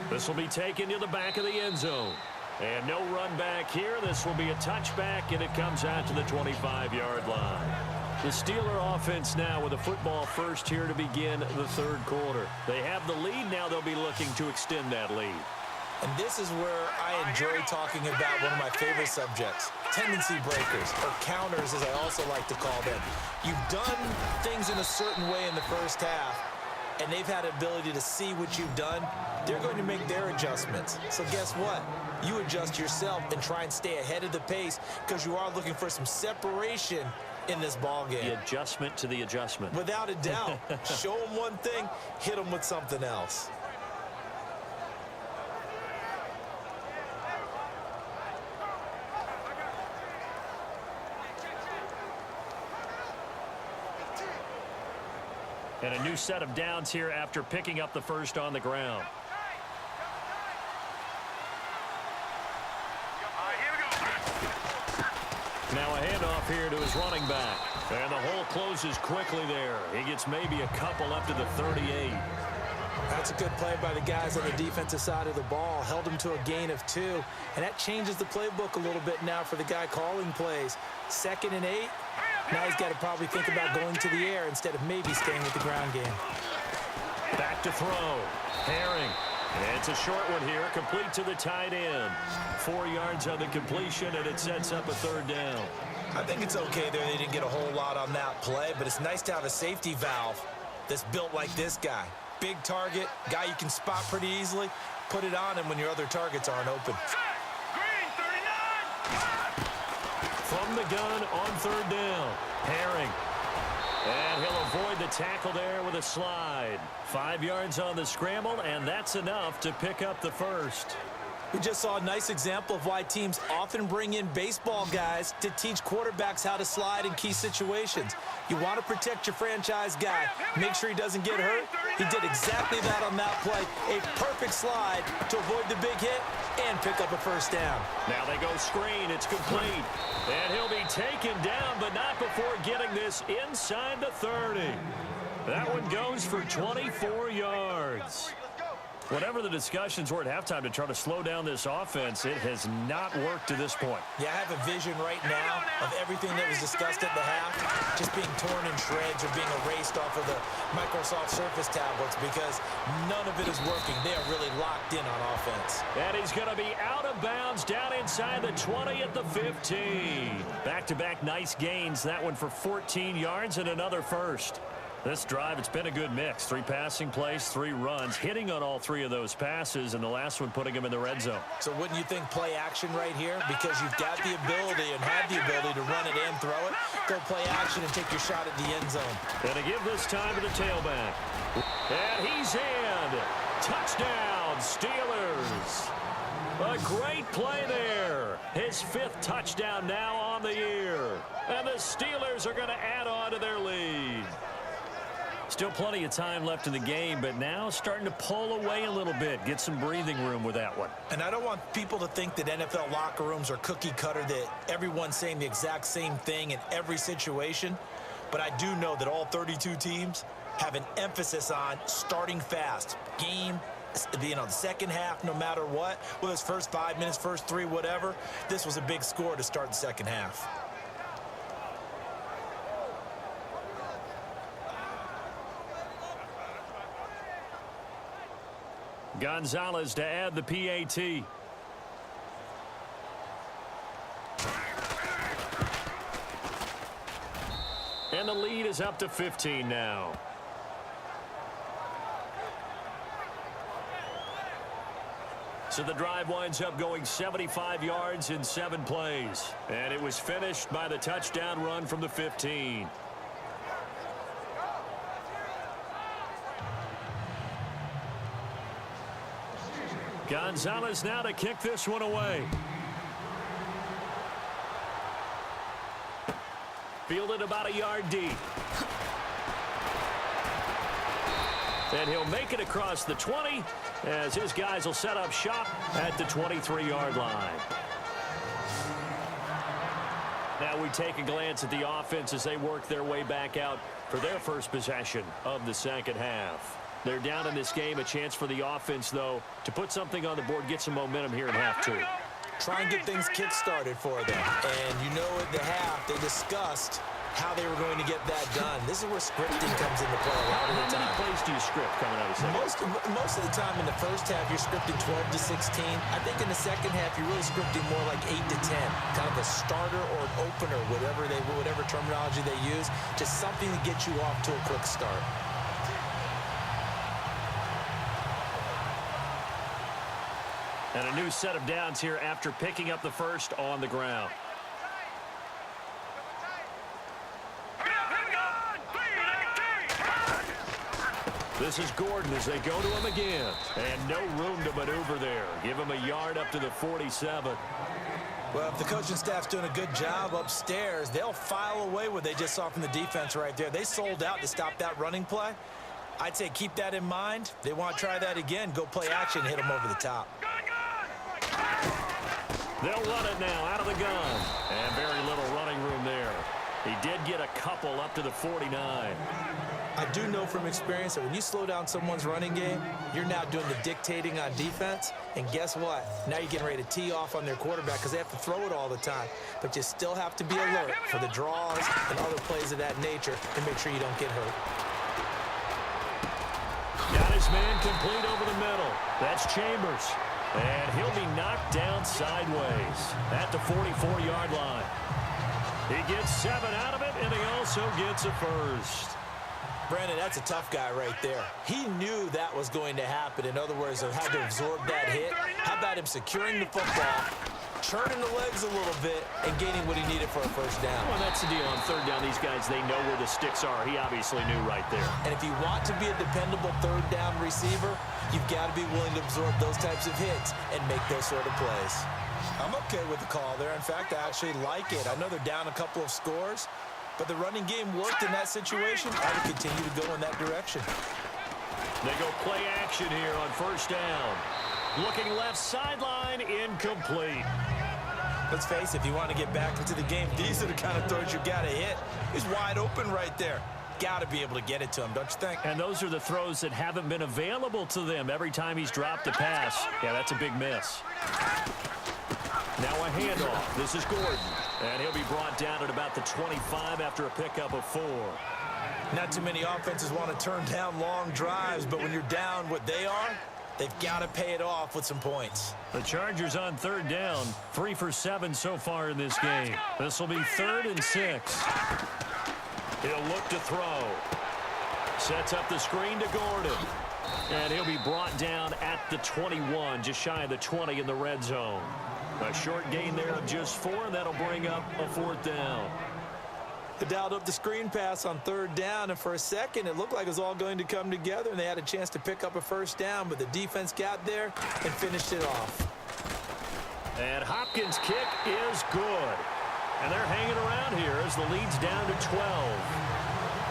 This will be taken to the back of the end zone. And no run back here. This will be a touchback, and it comes out to the 25-yard line. The Steeler offense now with a football first here to begin the 3rd quarter. They have the lead. Now they'll be looking to extend that lead. And this is where I enjoy talking about one of my favorite subjects, tendency breakers, or counters as I also like to call them. You've done things in a certain way in the first half, and they've had the ability to see what you've done. They're going to make their adjustments. So guess what? You adjust yourself and try and stay ahead of the pace because you are looking for some separation in this ball game. The adjustment to the adjustment. Without a doubt. Show them one thing, hit them with something else. And a new set of downs here after picking up the first on the ground. Now a handoff here to his running back. And the hole closes quickly there. He gets maybe a couple up to the 38. That's a good play by the guys on the defensive side of the ball. Held him to a gain of 2. And that changes the playbook a little bit now for the guy calling plays. 2nd and 8. Now he's got to probably think about going to the air instead of maybe staying with the ground game. Back to throw. Herring. It's a short one here, complete to the tight end. 4 yards on the completion, and it sets up a 3rd down. I think it's okay there. They didn't get a whole lot on that play, but it's nice to have a safety valve that's built like this guy. Big target, guy you can spot pretty easily. Put it on him when your other targets aren't open. Green, 39. From the gun on 3rd down. Herring. And he'll avoid the tackle there with a slide. 5 yards on the scramble, and that's enough to pick up the first. We just saw a nice example of why teams often bring in baseball guys to teach quarterbacks how to slide in key situations. You want to protect your franchise guy. Make sure he doesn't get hurt. He did exactly that on that play. A perfect slide to avoid the big hit and pick up a 1st down. Now they go screen. It's complete. And he'll be taken down, but not before getting this inside the 30. That one goes for 24 yards. Whatever the discussions were at halftime to try to slow down this offense, it has not worked to this point. Yeah, I have a vision right now of everything that was discussed at the half just being torn in shreds or being erased off of the Microsoft Surface tablets because none of it is working. They are really locked in on offense. And he's going to be out of bounds down inside the 20 at the 15. Back-to-back nice gains. That one for 14 yards and another first. This drive, it's been a good mix. 3 passing plays, 3 runs, hitting on all 3 of those passes, and the last one putting him in the red zone. So wouldn't you think play action right here? Because you've got the ability and have the ability to run it and throw it. Go play action and take your shot at the end zone. And to give this time to the tailback. And he's in. Touchdown, Steelers. A great play there. His 5th touchdown now on the year. And the Steelers are going to add on to their lead. Still plenty of time left in the game, but now starting to pull away a little bit. Get some breathing room with that one. And I don't want people to think that NFL locker rooms are cookie cutter, that everyone's saying the exact same thing in every situation. But I do know that all 32 teams have an emphasis on starting fast. Game, the 2nd half, no matter what. Whether it's first 5 minutes, first 3, whatever. This was a big score to start the 2nd half. Gonzalez to add the PAT. And the lead is up to 15 now. So the drive winds up going 75 yards in 7 plays. And it was finished by the touchdown run from the 15. Gonzalez now to kick this one away. Fielded about a yard deep. And he'll make it across the 20 as his guys will set up shop at the 23-yard line. Now we take a glance at the offense as they work their way back out for their first possession of the 2nd half. They're down in this game. A chance for the offense, though, to put something on the board, get some momentum here in half 2. Try and get things kick-started for them. And you know at the half, they discussed how they were going to get that done. This is where scripting comes into play a lot of the time. How many plays do you script coming out of the second? Most of the time in the first half, you're scripting 12 to 16. I think in the second half, you're really scripting more like 8 to 10. Kind of a starter or an opener, whatever terminology they use. Just something to get you off to a quick start. And a new set of downs here after picking up the first on the ground. This is Gordon as they go to him again. And no room to maneuver there. Give him a yard up to the 47. Well, if the coaching staff's doing a good job upstairs, they'll file away what they just saw from the defense right there. They sold out to stop that running play. I'd say keep that in mind. They want to try that again. Go play action, hit them over the top. They'll run it now out of the gun. And very little running room there. He did get a couple up to the 49. I do know from experience that when you slow down someone's running game, you're now doing the dictating on defense. And guess what? Now you're getting ready to tee off on their quarterback because they have to throw it all the time. But you still have to be alert for the draws and other plays of that nature to make sure you don't get hurt. Got his man complete over the middle. That's Chambers. And he'll be knocked down sideways at the 44-yard line. He gets 7 out of it, and he also gets a first. Brandon, that's a tough guy right there. He knew that was going to happen. In other words, he had to absorb that hit. How about him securing the football, churning the legs a little bit, and gaining what he needed for a first down? Well, that's the deal. On third down, these guys, they know where the sticks are. He obviously knew right there. And if you want to be a dependable third down receiver, you've got to be willing to absorb those types of hits and make those sort of plays. I'm okay with the call there. In fact, I actually like it. I know they're down a couple of scores, but the running game worked in that situation. I would continue to go in that direction. They go play action here on first down. Looking left sideline, incomplete. Let's face it, if you want to get back into the game, these are the kind of throws you got to hit. He's wide open right there. Got to be able to get it to him, don't you think? And those are the throws that haven't been available to them every time he's dropped a pass. Yeah, that's a big miss. Now a handoff. This is Gordon. And he'll be brought down at about the 25 after a pickup of 4. Not too many offenses want to turn down long drives, but when you're down what they are, they've got to pay it off with some points. The Chargers on third down, 3 for 7 so far in this game. This will be 3rd and 6. He'll look to throw. Sets up the screen to Gordon. And he'll be brought down at the 21, just shy of the 20 in the red zone. A short gain there of just 4, and that'll bring up a 4th down. They dialed up the screen pass on third down, and for a second, it looked like it was all going to come together, and they had a chance to pick up a first down, but the defense got there and finished it off. And Hopkins' kick is good. And they're hanging around here as the lead's down to 12.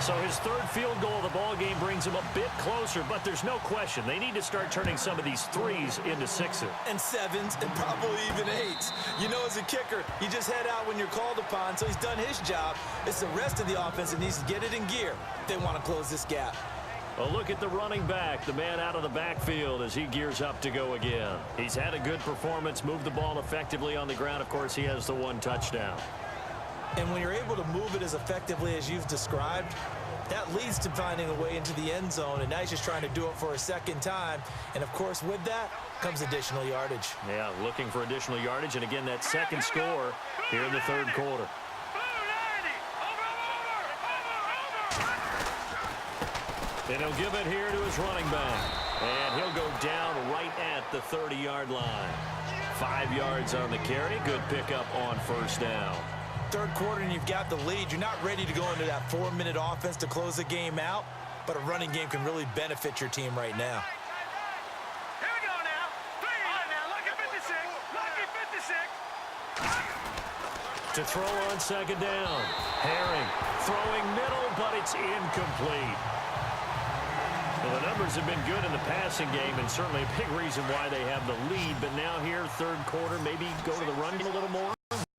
So his 3rd field goal of the ball game brings him a bit closer, but there's no question they need to start turning some of these 3s into 6s. And 7s and probably even 8s. You know, as a kicker, you just head out when you're called upon, so he's done his job. It's the rest of the offense that needs to get it in gear if they want to close this gap. A look at the running back, the man out of the backfield as he gears up to go again. He's had a good performance, moved the ball effectively on the ground. Of course, he has the 1 touchdown. And when you're able to move it as effectively as you've described, that leads to finding a way into the end zone, and now he's just trying to do it for a second time. And, of course, with that comes additional yardage. Yeah, looking for additional yardage, and again, that second score here in the 3rd quarter. And he'll give it here to his running back. And he'll go down right at the 30-yard line. 5 yards on the carry. Good pickup on first down. 3rd quarter and you've got the lead. You're not ready to go into that 4-minute offense to close the game out, but a running game can really benefit your team right now. Here we go now. Lucky 56. Lucky 56. To throw on second down. Herring throwing middle, but it's incomplete. Well, the numbers have been good in the passing game, and certainly a big reason why they have the lead. But now here, 3rd quarter, maybe go to the run a little more.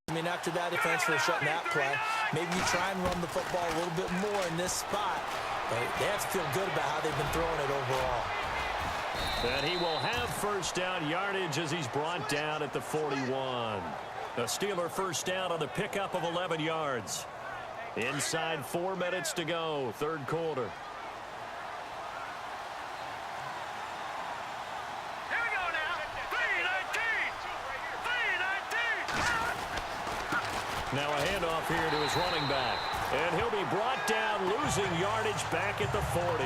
I mean, after that defense for shutting that play, maybe you try and run the football a little bit more in this spot. But they have to feel good about how they've been throwing it overall. And he will have first down yardage as he's brought down at the 41. A Steeler first down on the pickup of 11 yards. Inside 4 minutes to go, third quarter. Here we go now. 3-19. Now a handoff here to his running back. And he'll be brought down, losing yardage back at the 40.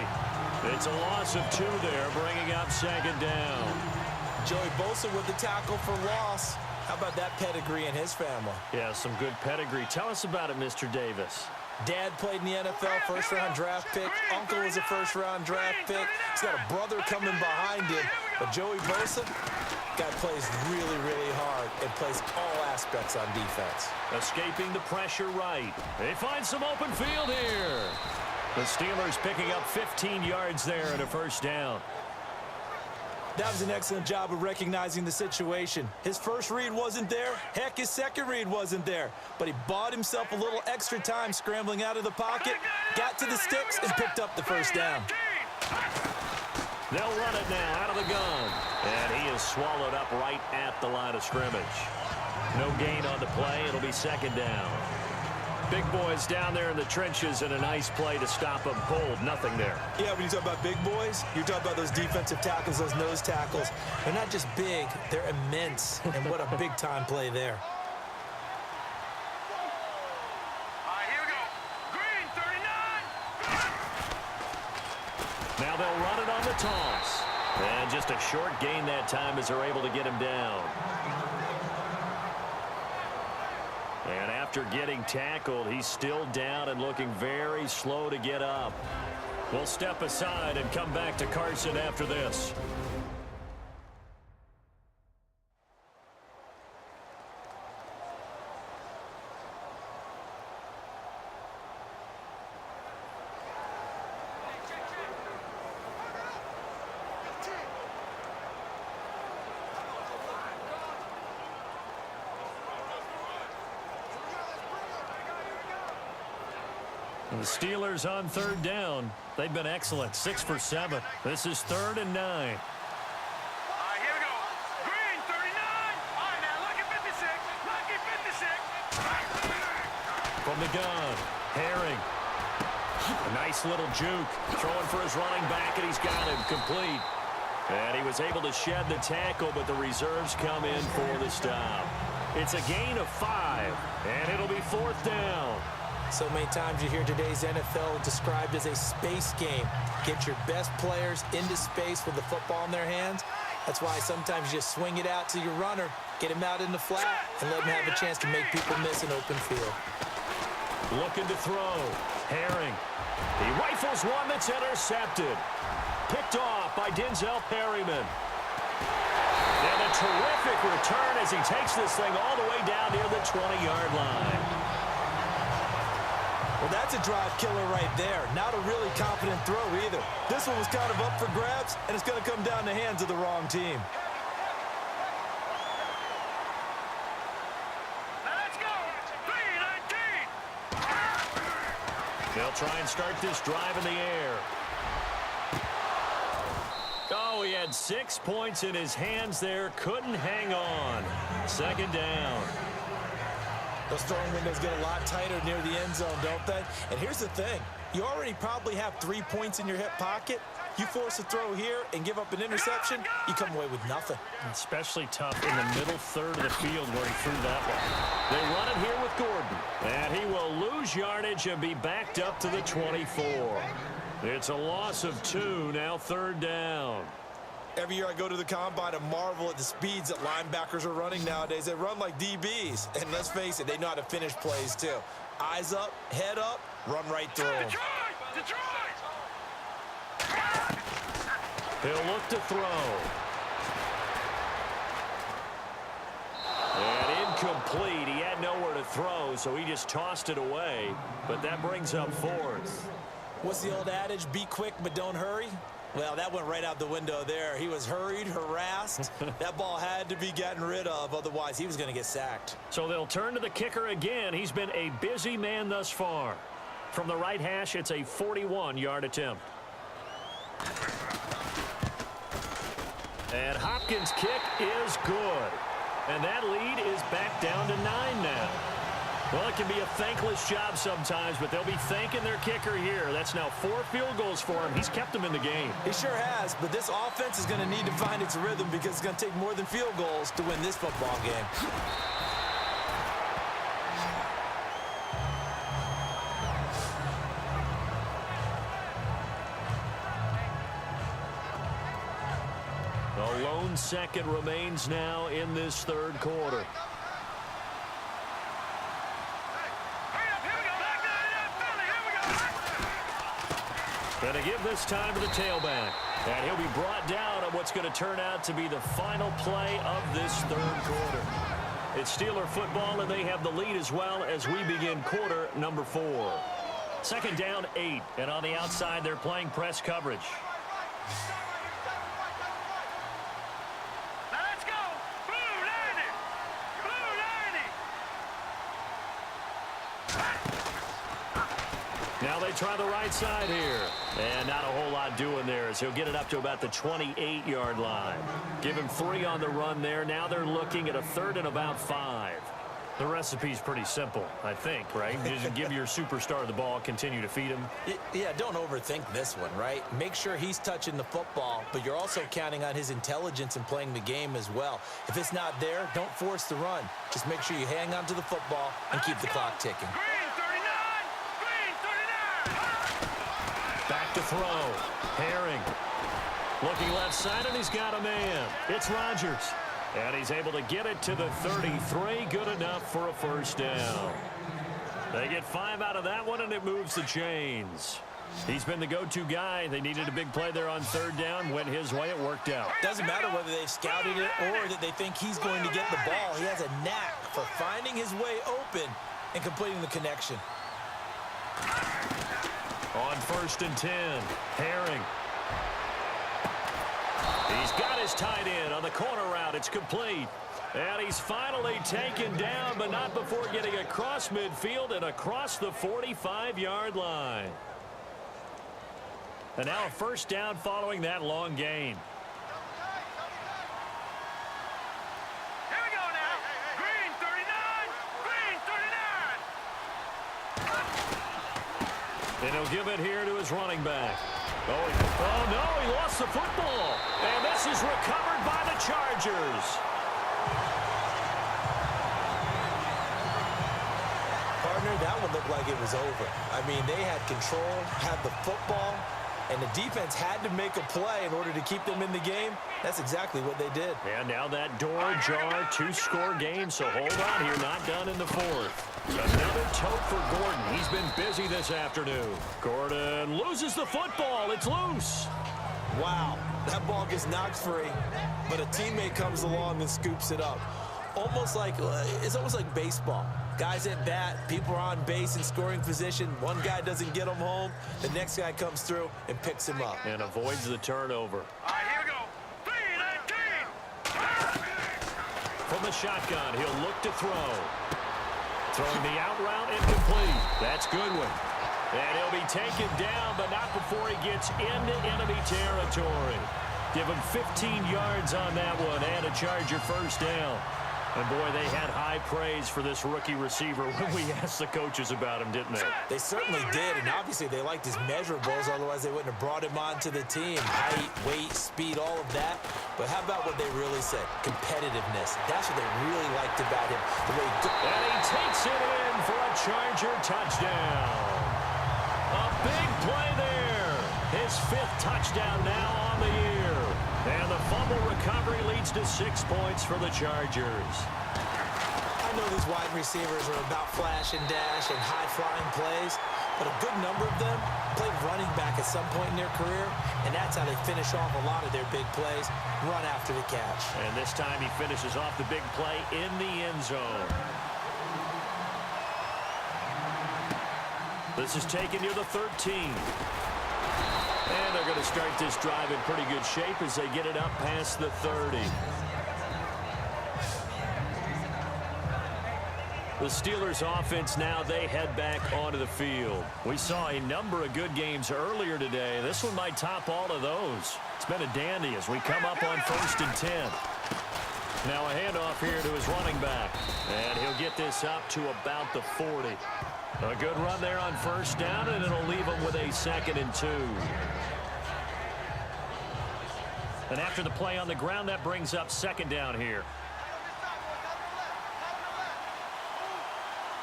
It's a loss of 2 there, bringing up second down. Joey Bosa with the tackle for loss. How about that pedigree in his family? Yeah, some good pedigree. Tell us about it, Mr. Davis. Dad played in the NFL, first-round draft pick. Uncle was a first-round draft pick. He's got a brother coming behind him. But Joey Bosa, guy plays really, really hard and plays all aspects on defense. Escaping the pressure right. They find some open field here. The Steelers picking up 15 yards there and a first down. That was an excellent job of recognizing the situation. His first read wasn't there. Heck, his second read wasn't there. But he bought himself a little extra time scrambling out of the pocket, got to the sticks, and picked up the first down. They'll run it now out of the gun. And he is swallowed up right at the line of scrimmage. No gain on the play. It'll be second down. Big boys down there in the trenches, and a nice play to stop them cold. Nothing there. Yeah, when you talk about big boys, you're talking about those defensive tackles, those nose tackles. They're not just big, they're immense. And what a big-time play there. Here we go. Green, 39. Now they'll run it on the toss. And just a short gain that time as they're able to get him down. And after getting tackled, he's still down and looking very slow to get up. We'll step aside and come back to Carson after this. The Steelers on third down. They've been excellent. 6 for 7. This is 3rd and 9. Here we go. Green, 39. All right, now, lucky 56. Lucky 56. From the gun, Herring. A nice little juke. Throwing for his running back, and he's got him complete. And he was able to shed the tackle, but the reserves come in for the stop. It's a gain of 5, and it'll be 4th down. So many times you hear today's NFL described as a space game. Get your best players into space with the football in their hands. That's why sometimes you just swing it out to your runner, get him out in the flat, and let him have a chance to make people miss an open field. Looking to throw. Herring. He rifles one that's intercepted. Picked off by Denzel Perryman. And a terrific return as he takes this thing all the way down near the 20-yard line. Well, that's a drive killer right there. Not a really confident throw either. This one was kind of up for grabs, and it's going to come down the hands of the wrong team. Let's go. 3-19. They'll try and start this drive in the air. Oh, he had 6 points in his hands there. Couldn't hang on. Second down. Those throwing windows get a lot tighter near the end zone, don't they? And here's the thing. You already probably have 3 points in your hip pocket. You force a throw here and give up an interception, you come away with nothing. Especially tough in the middle third of the field where he threw that one. They run it here with Gordon. And he will lose yardage and be backed up to the 24. It's a loss of 2, now 3rd down. Every year I go to the combine and marvel at the speeds that linebackers are running nowadays. They run like DBs. And let's face it, they know how to finish plays too. Eyes up, head up, run right through them. Detroit! He'll look to throw. And incomplete. He had nowhere to throw, so he just tossed it away. But that brings up 4th. What's the old adage? Be quick, but don't hurry. Well, that went right out the window there. He was hurried, harassed. That ball had to be gotten rid of, otherwise he was going to get sacked. So they'll turn to the kicker again. He's been a busy man thus far. From the right hash, it's a 41-yard attempt. And Hopkins' kick is good. And that lead is back down to 9 now. Well, it can be a thankless job sometimes, but they'll be thanking their kicker here. That's now 4 field goals for him. He's kept them in the game. He sure has, but this offense is going to need to find its rhythm because it's going to take more than field goals to win this football game. A lone second remains now in this third quarter. And to give this time to the tailback. And he'll be brought down on what's going to turn out to be the final play of this third quarter. It's Steeler football, and they have the lead as well as we begin quarter number 4. Second down, 8. And on the outside, they're playing press coverage. Now let's go. Blue 90. Blue 90. Now they try the right side here. And not a whole lot doing there as he'll get it up to about the 28-yard line. Give him 3 on the run there. Now they're looking at a third and about 5. The recipe's pretty simple, I think, right? Just give your superstar the ball, continue to feed him. Yeah, don't overthink this one, right? Make sure he's touching the football, but you're also counting on his intelligence in playing the game as well. If it's not there, don't force the run. Just make sure you hang on to the football and keep the clock ticking. Back to throw. Herring. Looking left side, and he's got a man. It's Rodgers. And he's able to get it to the 33. Good enough for a first down. They get 5 out of that one, and it moves the chains. He's been the go-to guy. They needed a big play there on third down. Went his way. It worked out. Doesn't matter whether they've scouted it or that they think he's going to get the ball. He has a knack for finding his way open and completing the connection. On 1st and 10, Herring. He's got his tight end on the corner route. It's complete. And he's finally taken down, but not before getting across midfield and across the 45-yard line. And now a first down following that long gain. Here we go now. Green 39. Green 39. And he'll give it here to his running back. Oh, no, he lost the football. And this is recovered by the Chargers. Partner, that one looked like it was over. I mean, they had control, had the football, and the defense had to make a play in order to keep them in the game. That's exactly what they did. And now that door ajar, 2-score game, so hold on here, not done in the 4th. Another tote for Gordon. He's been busy this afternoon. Gordon loses the football. It's loose. Wow, that ball gets knocked free, but a teammate comes along and scoops it up. It's almost like baseball. Guys at bat, people are on base in scoring position. One guy doesn't get him home. The next guy comes through and picks him up. And avoids the turnover. All right, here we go. 3-19. From the shotgun, he'll look to throw. Throwing the out route incomplete. That's Goodwin. And he'll be taken down, but not before he gets into enemy territory. Give him 15 yards on that one and a Charger first down. And, boy, they had high praise for this rookie receiver when we asked the coaches about him, didn't they? They certainly did, and obviously they liked his measurables. Otherwise, they wouldn't have brought him onto the team. Height, weight, speed, all of that. But how about what they really said? Competitiveness. That's what they really liked about him. And he takes it in for a Charger touchdown. A big play there. His 5th touchdown now on the year. And the fumble recovery leads to 6 points for the Chargers. I know these wide receivers are about flash and dash and high-flying plays, but a good number of them played running back at some point in their career, and that's how they finish off a lot of their big plays, run after the catch. And this time he finishes off the big play in the end zone. This is taken near the 13. And they're going to start this drive in pretty good shape as they get it up past the 30. The Steelers offense now, they head back onto the field. We saw a number of good games earlier today. This one might top all of those. It's been a dandy as we come up on 1st and 10. Now a handoff here to his running back. And he'll get this up to about the 40. A good run there on first down, and it'll leave him with a 2nd and 2. And after the play on the ground, that brings up 2nd down here.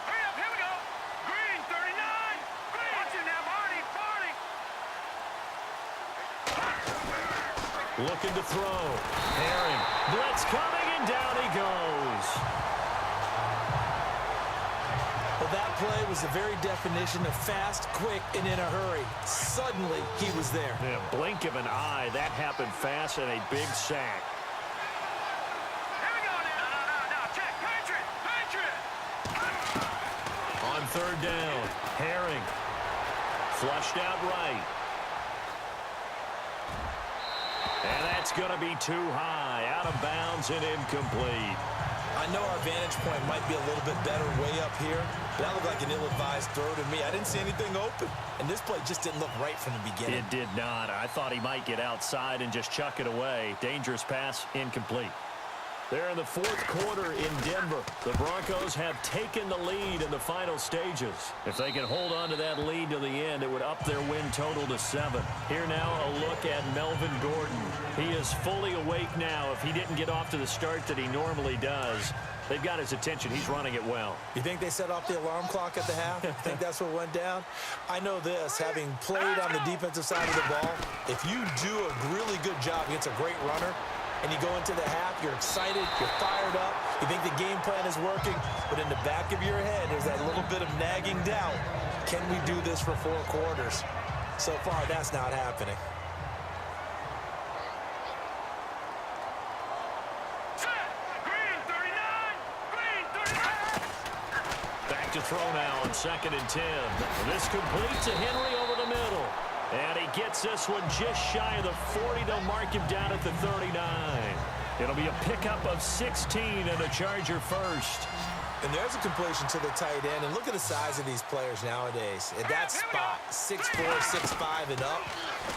Hurry up, here we go. Green, 39. Green. Watch it now, Barney. Looking to throw. Herring. Blitz coming, and down he goes. Well, that play was the very definition of fast, quick, and in a hurry. Suddenly, he was there. In a blink of an eye, that happened fast, and a big sack. Here we go now. No. Check. Patriot. On 3rd down, Herring. Flushed out right. And that's going to be too high. Out of bounds and incomplete. I know our vantage point might be a little bit better way up here, but that looked like an ill-advised throw to me. I didn't see anything open, and this play just didn't look right from the beginning. It did not. I thought he might get outside and just chuck it away. Dangerous pass, incomplete. They're in the 4th quarter in Denver. The Broncos have taken the lead in the final stages. If they can hold on to that lead to the end, it would up their win total to 7. Here now, a look at Melvin Gordon. He is fully awake now. If he didn't get off to the start that he normally does, they've got his attention. He's running it well. You think they set off the alarm clock at the half? You think that's what went down? I know this, having played on the defensive side of the ball, if you do a really good job against a great runner, and you go into the half, you're excited, you're fired up, you think the game plan is working, but in the back of your head, there's that little bit of nagging doubt. Can we do this for 4 quarters? So far, that's not happening. Green, 39. Back to throw now on 2nd and 10. This completes to Henry over the middle. And he gets this one just shy of the 40. They'll mark him down at the 39. It'll be a pickup of 16 and a Charger first. And there's a completion to the tight end. And look at the size of these players nowadays. At that spot, 6'4", 6'5", and up.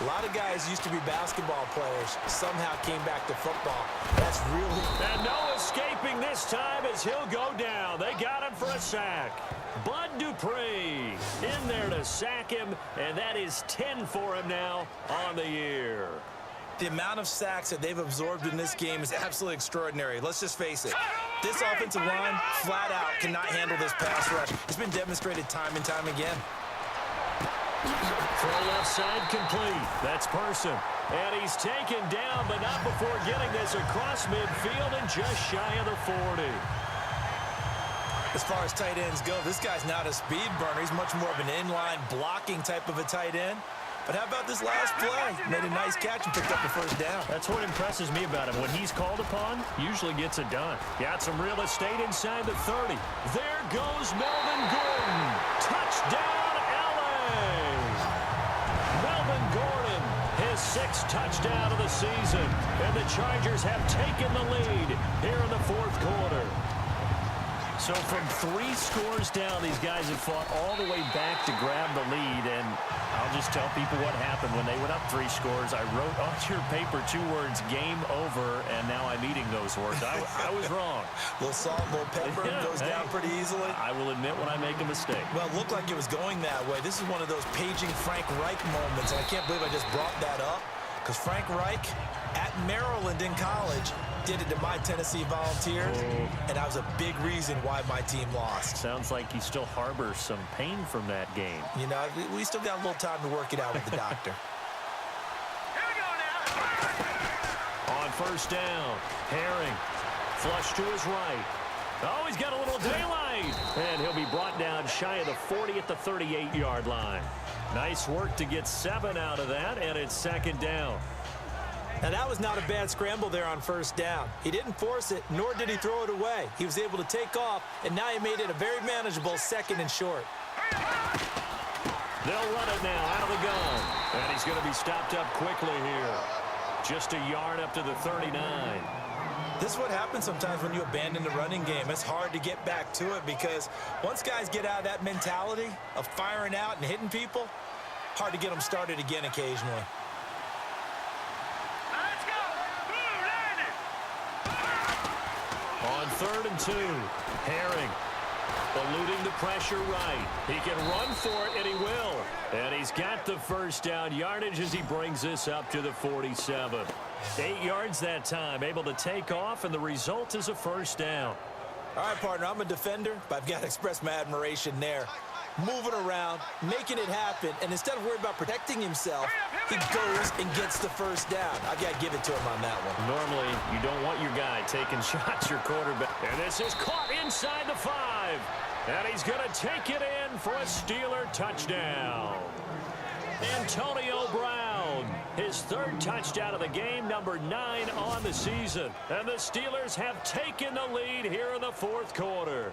A lot of guys used to be basketball players. Somehow came back to football. That's really... And no escaping this time as he'll go down. They got him for a sack. Bud Dupree in there to sack him, and that is 10 for him now on the year. The amount of sacks that they've absorbed in this game is absolutely extraordinary. Let's just face it. This offensive line, flat out, cannot handle this pass rush. It's been demonstrated time and time again. Throw left side complete. That's Person. And he's taken down, but not before getting this across midfield and just shy of the 40. As far as tight ends go, this guy's not a speed burner. He's much more of an inline blocking type of a tight end. But how about this last play? Made a nice catch and picked up the 1st down. That's what impresses me about him. When he's called upon, usually gets it done. Got some real estate inside the 30. There goes Melvin Gordon. Touchdown, LA! Melvin Gordon, his 6th touchdown of the season. And the Chargers have taken the lead here in the 4th quarter. So from 3 scores down, these guys have fought all the way back to grab the lead. And I'll just tell people what happened when they went up 3 scores. I wrote onto your paper 2 words, game over, and now I'm eating those words. I was wrong. A little salt, a little pepper, goes down pretty easily. I will admit when I make a mistake. Well, it looked like it was going that way. This is one of those paging Frank Reich moments, and I can't believe I just brought that up, because Frank Reich at Maryland in college did it to my Tennessee Volunteers, and that was a big reason why my team lost. Sounds like you still harbor some pain from that game. You know, we still got a little time to work it out with the doctor. Here we go now. On 1st down, Herring, flush to his right. Oh, he's got a little daylight, and he'll be brought down shy of the 40 at the 38-yard line. Nice work to get 7 out of that, and it's 2nd down. Now, that was not a bad scramble there on 1st down. He didn't force it, nor did he throw it away. He was able to take off, and now he made it a very manageable 2nd and short. They'll run it now out of the gun. And he's going to be stopped up quickly here. Just a yard up to the 39. This is what happens sometimes when you abandon the running game. It's hard to get back to it because once guys get out of that mentality of firing out and hitting people, hard to get them started again occasionally. Let's go. Blue landed. On 3rd and 2, Herring eluding the pressure right. He can run for it, and he will. And he's got the first down yardage as he brings this up to the 47. 8 yards that time, able to take off, and the result is a first down. All right, partner, I'm a defender, but I've got to express my admiration there. Moving around, making it happen, and instead of worried about protecting himself, he goes and gets the first down. I've got to give it to him on that one. Normally, you don't want your guy taking shots, your quarterback. And this is caught inside the 5. And he's going to take it in for a Steeler touchdown. Antonio Brown, his 3rd touchdown of the game, number 9 on the season. And the Steelers have taken the lead here in the 4th quarter.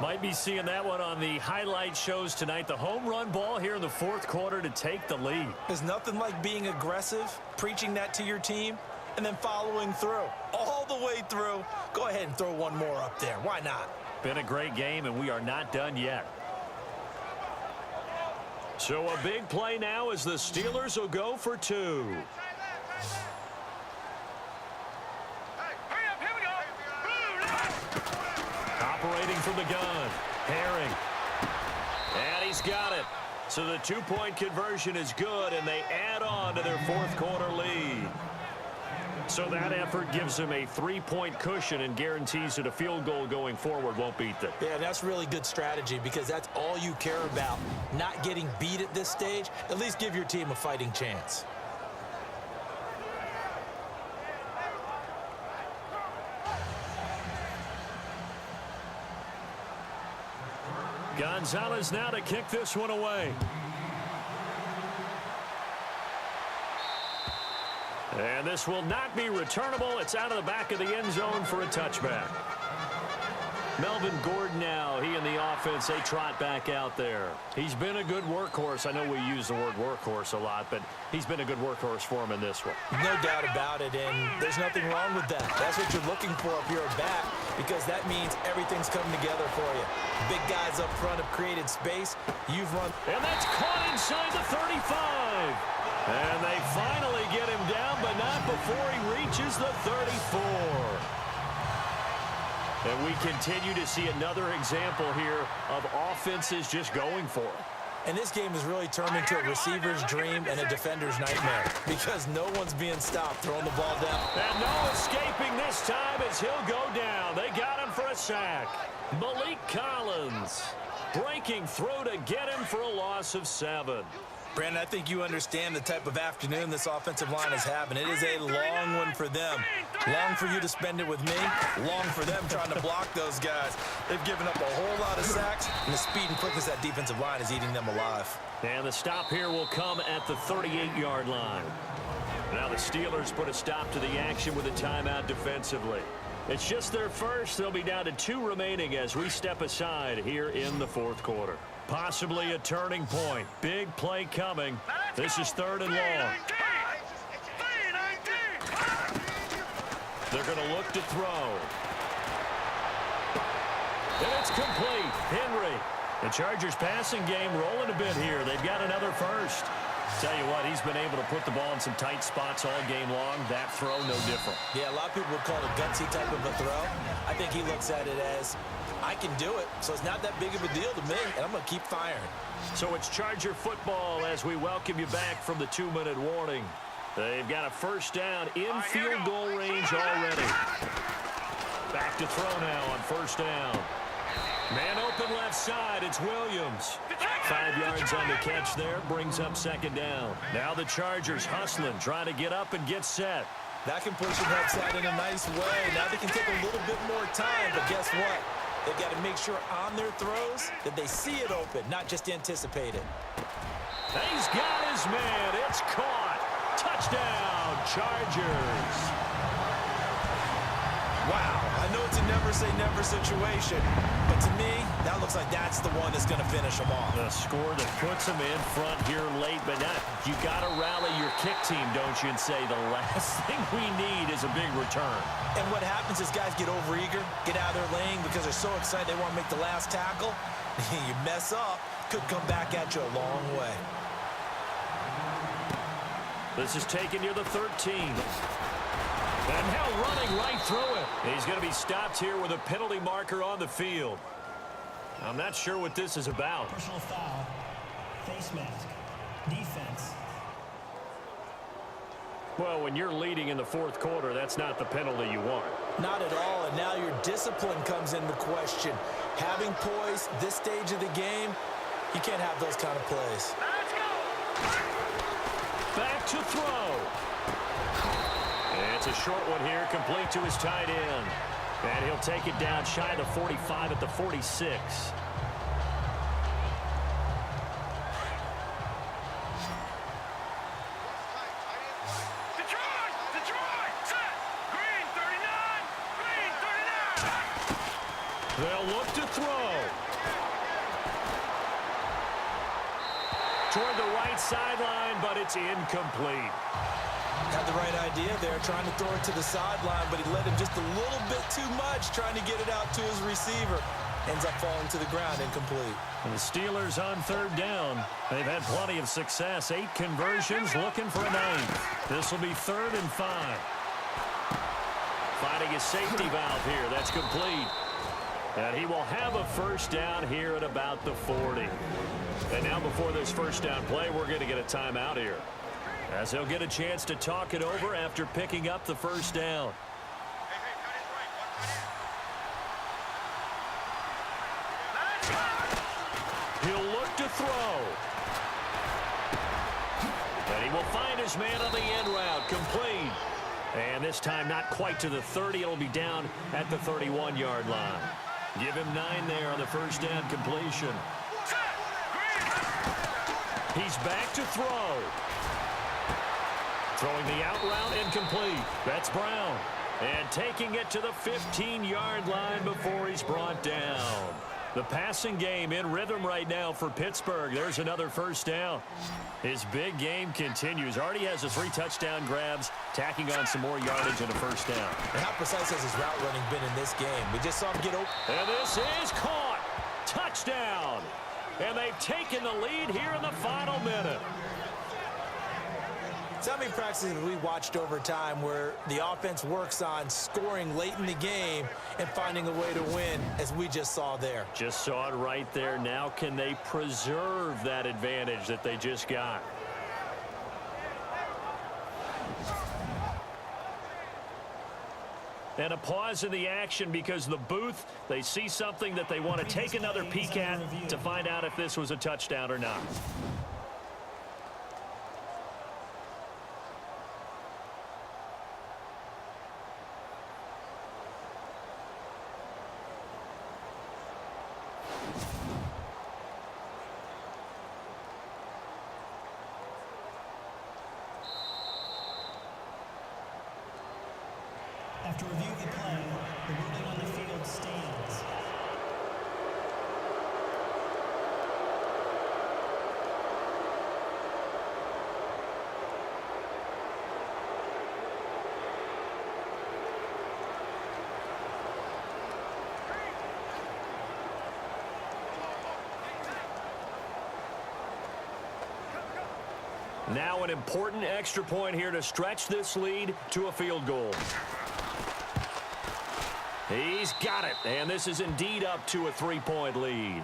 Might be seeing that one on the highlight shows tonight. The home run ball here in the 4th quarter to take the lead. There's nothing like being aggressive, preaching that to your team, and then following through. All the way through. Go ahead and throw one more up there. Why not? Been a great game, and we are not done yet. So a big play now as the Steelers will go for 2. Operating from the gun, Herring. And he's got it. So the 2-point conversion is good, and they add on to their 4th quarter lead. So that effort gives them a 3-point cushion and guarantees that a field goal going forward won't beat them. Yeah, that's really good strategy because that's all you care about. Not getting beat at this stage. At least give your team a fighting chance. Gonzalez now to kick this one away. And this will not be returnable. It's out of the back of the end zone for a touchback. Melvin Gordon now, he and the offense, they trot back out there. He's been a good workhorse. I know we use the word workhorse a lot, but he's been a good workhorse for him in this one. No doubt about it, and there's nothing wrong with that. That's what you're looking for if you're a back, because that means everything's coming together for you. Big guys up front have created space. You've run. And that's caught inside the 35. And they finally get him down, but not before he reaches the 34. And we continue to see another example here of offenses just going for it. And this game has really turned into a receiver's dream and a defender's nightmare because no one's being stopped throwing the ball down. And no escaping this time as he'll go down. They got him for a sack. Malik Collins breaking through to get him for a loss of 7. Brandon, I think you understand the type of afternoon this offensive line is having. It is a long one for them. Long for you to spend it with me. Long for them trying to block those guys. They've given up a whole lot of sacks, and the speed and quickness of that defensive line is eating them alive. And the stop here will come at the 38-yard line. Now the Steelers put a stop to the action with a timeout defensively. It's just their first. They'll be down to 2 remaining as we step aside here in the 4th quarter. Possibly a turning point. Big play coming. This is 3rd and long. They're going to look to throw. And it's complete. Henry. The Chargers passing game rolling a bit here. They've got another first. Tell you what, he's been able to put the ball in some tight spots all game long. That throw, no different. Yeah, a lot of people would call it a gutsy type of a throw. I think he looks at it as, I can do it, so it's not that big of a deal to me, and I'm going to keep firing. So it's Charger football as we welcome you back from the 2-minute warning. They've got a first down in field goal range already. Back to throw now on first down. Man open left side, it's Williams. 5 yards on the catch there, brings up 2nd down. Now the Chargers hustling, trying to get up and get set. That can push him upside in a nice way. Now they can take a little bit more time, but guess what? They've got to make sure on their throws that they see it open, not just anticipate it. He's got his man. It's caught. Touchdown, Chargers. Wow, I know it's a never-say-never situation, but to me, that looks like that's the one that's going to finish them off. The score that puts them in front here late, but not. You got to rally your kick team, don't you, and say the last thing we need is a big return. And what happens is guys get overeager, get out of their lane because they're so excited they want to make the last tackle. You mess up, could come back at you a long way. This is taken near the 13. And now running right through it. He's going to be stopped here with a penalty marker on the field. I'm not sure what this is about. Personal foul, face mask, defense. Well, when you're leading in the fourth quarter, that's not the penalty you want. Not at all, and now your discipline comes into question. Having poise this stage of the game, you can't have those kind of plays. Let's go. Back to throw. It's a short one here, complete to his tight end. And he'll take it down shy of the 45 at the 46. Detroit, set. Green 39, green 39. They'll look to throw. Toward the right sideline, but it's incomplete. Had the right idea there, trying to throw it to the sideline, but he led him just a little bit too much, trying to get it out to his receiver. Ends up falling to the ground, incomplete. And the Steelers on third down. They've had plenty of success. 8 conversions, looking for a 9th. This will be 3rd and 5. Finding a safety valve here. That's complete. And he will have a first down here at about the 40. And now before this first down play, we're going to get a timeout here, as he'll get a chance to talk it over after picking up the first down. He'll look to throw. And he will find his man on the end route, complete. And this time not quite to the 30. It'll be down at the 31-yard line. Give him 9 there on the first down completion. He's back to throw. Throwing the out route, incomplete. That's Brown. And taking it to the 15-yard line before he's brought down. The passing game in rhythm right now for Pittsburgh. There's another first down. His big game continues. Already has the 3 touchdown grabs, tacking on some more yardage and a first down. And how precise has his route running been in this game? We just saw him get open. And this is caught. Touchdown. And they've taken the lead here in the final minute. So many practices we watched over time where the offense works on scoring late in the game and finding a way to win, as we just saw there. Just saw it right there. Now can they preserve that advantage that they just got? And a pause in the action because the booth, they see something that they want to take another peek at to find out if this was a touchdown or not. After review of the play, the ruling on the field stands. Now an important extra point here to stretch this lead to a field goal. He's got it, and this is indeed up to a 3-point lead.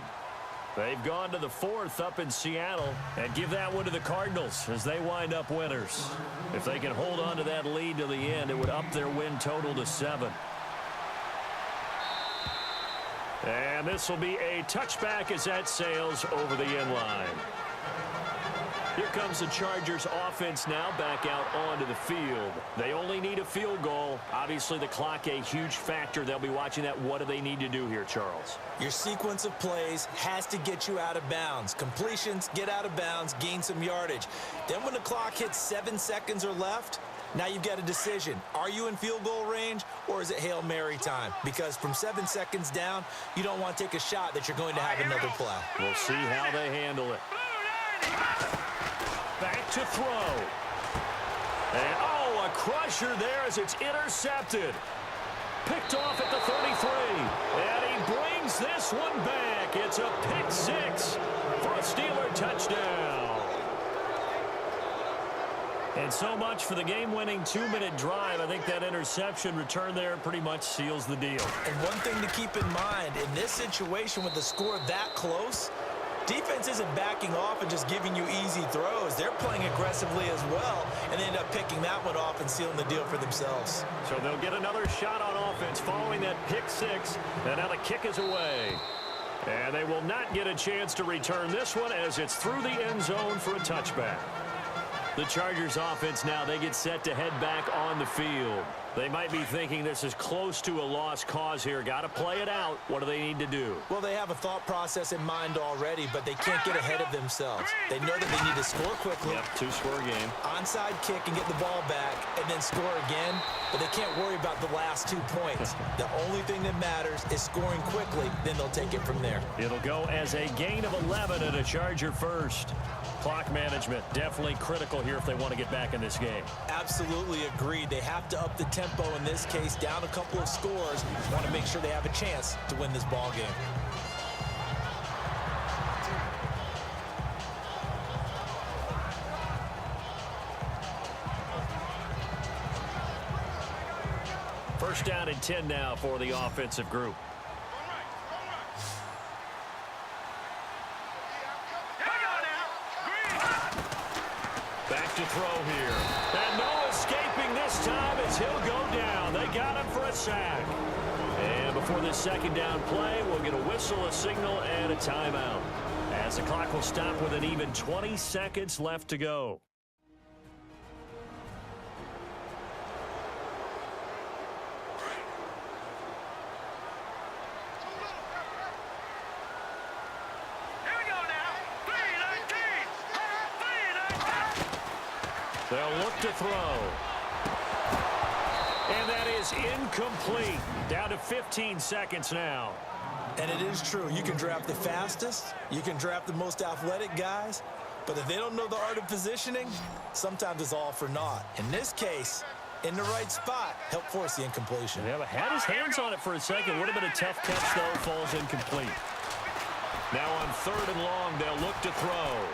They've gone to the 4th up in Seattle and give that one to the Cardinals as they wind up winners. If they can hold on to that lead to the end, it would up their win total to 7. And this will be a touchback as that sails over the end line. Here comes the Chargers offense now back out onto the field. They only need a field goal. Obviously, the clock a huge factor. They'll be watching that. What do they need to do here, Charles? Your sequence of plays has to get you out of bounds. Completions, get out of bounds, gain some yardage. Then when the clock hits 7 seconds or left, now you've got a decision. Are you in field goal range, or is it Hail Mary time? Because from 7 seconds down, you don't want to take a shot that you're going to have another play. We'll see how they handle it. Back to throw. And, oh, a crusher there as it's intercepted. Picked off at the 33. And he brings this one back. It's a pick 6 for a Steeler touchdown. And so much for the game-winning 2-minute drive. I think that interception return there pretty much seals the deal. And one thing to keep in mind, in this situation with the score that close, defense isn't backing off and just giving you easy throws. They're playing aggressively as well, and they end up picking that one off and sealing the deal for themselves. So they'll get another shot on offense following that pick six, and now the kick is away. And they will not get a chance to return this one as it's through the end zone for a touchback. The Chargers offense now, they get set to head back on the field. They might be thinking this is close to a lost cause here. Got to play it out. What do they need to do? Well, they have a thought process in mind already, but they can't get ahead of themselves. They know that they need to score quickly. Yep, two-score game. Onside kick and get the ball back and then score again, but they can't worry about the last 2 points. The only thing that matters is scoring quickly, then they'll take it from there. It'll go as a gain of 11 and a Charger first. Clock management definitely critical here if they want to get back in this game. Absolutely agreed. They have to up the tempo in this case, down a couple of scores. Want to make sure they have a chance to win this ball game. First down and 10 now for the offensive group. Back to throw here. And no escaping this time as he'll go down. They got him for a sack. And before this second down play, we'll get a whistle, a signal, and a timeout. As the clock will stop with an even 20 seconds left to go. They'll look to throw. And that is incomplete. Down to 15 seconds now. And it is true. You can draft the fastest. You can draft the most athletic guys. But if they don't know the art of positioning, sometimes it's all for naught. In this case, in the right spot, help force the incompletion. Yeah, but had his hands on it for a second. Would have been a tough catch, though. Falls incomplete. Now on 3rd and long, they'll look to throw.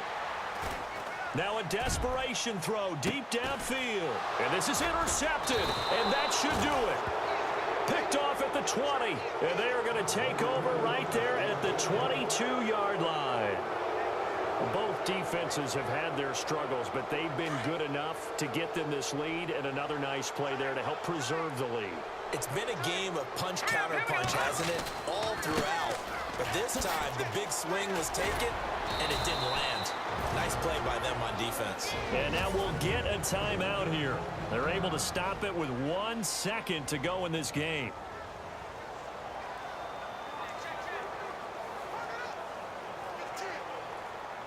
Now a desperation throw deep downfield. And this is intercepted. And that should do it. Picked off at the 20. And they are going to take over right there at the 22-yard line. Both defenses have had their struggles, but they've been good enough to get them this lead, and another nice play there to help preserve the lead. It's been a game of punch-counter-punch, hasn't it? All throughout. But this time, the big swing was taken, and it didn't land. Nice play by them on defense. And now we'll get a timeout here. They're able to stop it with 1 second to go in this game.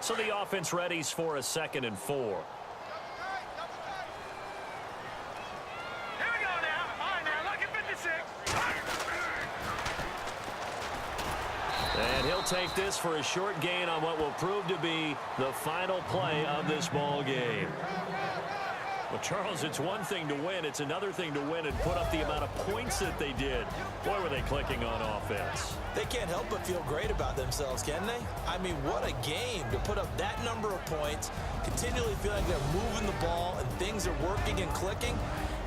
So the offense readies for a 2nd and 4. Here we go now. All right, now, look at 56. And he'll take this for a short gain on what will prove to be the final play of this ball game. Well, Charles, it's one thing to win. It's another thing to win and put up the amount of points that they did. Boy, were they clicking on offense. They can't help but feel great about themselves, can they? I mean, what a game to put up that number of points, continually feel like they're moving the ball and things are working and clicking.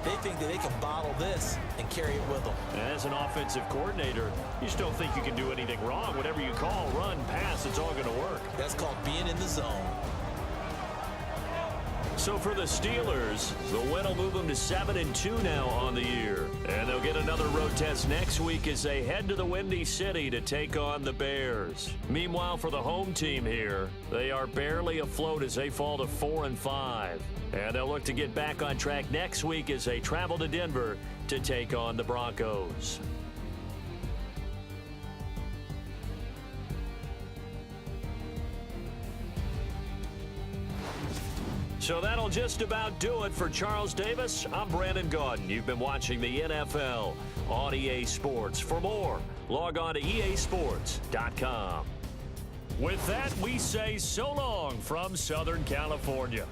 They think that they can bottle this and carry it with them. As an offensive coordinator, you just don't think you can do anything wrong. Whatever you call, run, pass, it's all going to work. That's called being in the zone. So for the Steelers, the win will move them to 7-2 now on the year. And they'll get another road test next week as they head to the Windy City to take on the Bears. Meanwhile, for the home team here, they are barely afloat as they fall to 4-5. And they'll look to get back on track next week as they travel to Denver to take on the Broncos. So that'll just about do it for Charles Davis. I'm Brandon Gaudin. You've been watching the NFL on EA Sports. For more, log on to easports.com. With that, we say so long from Southern California.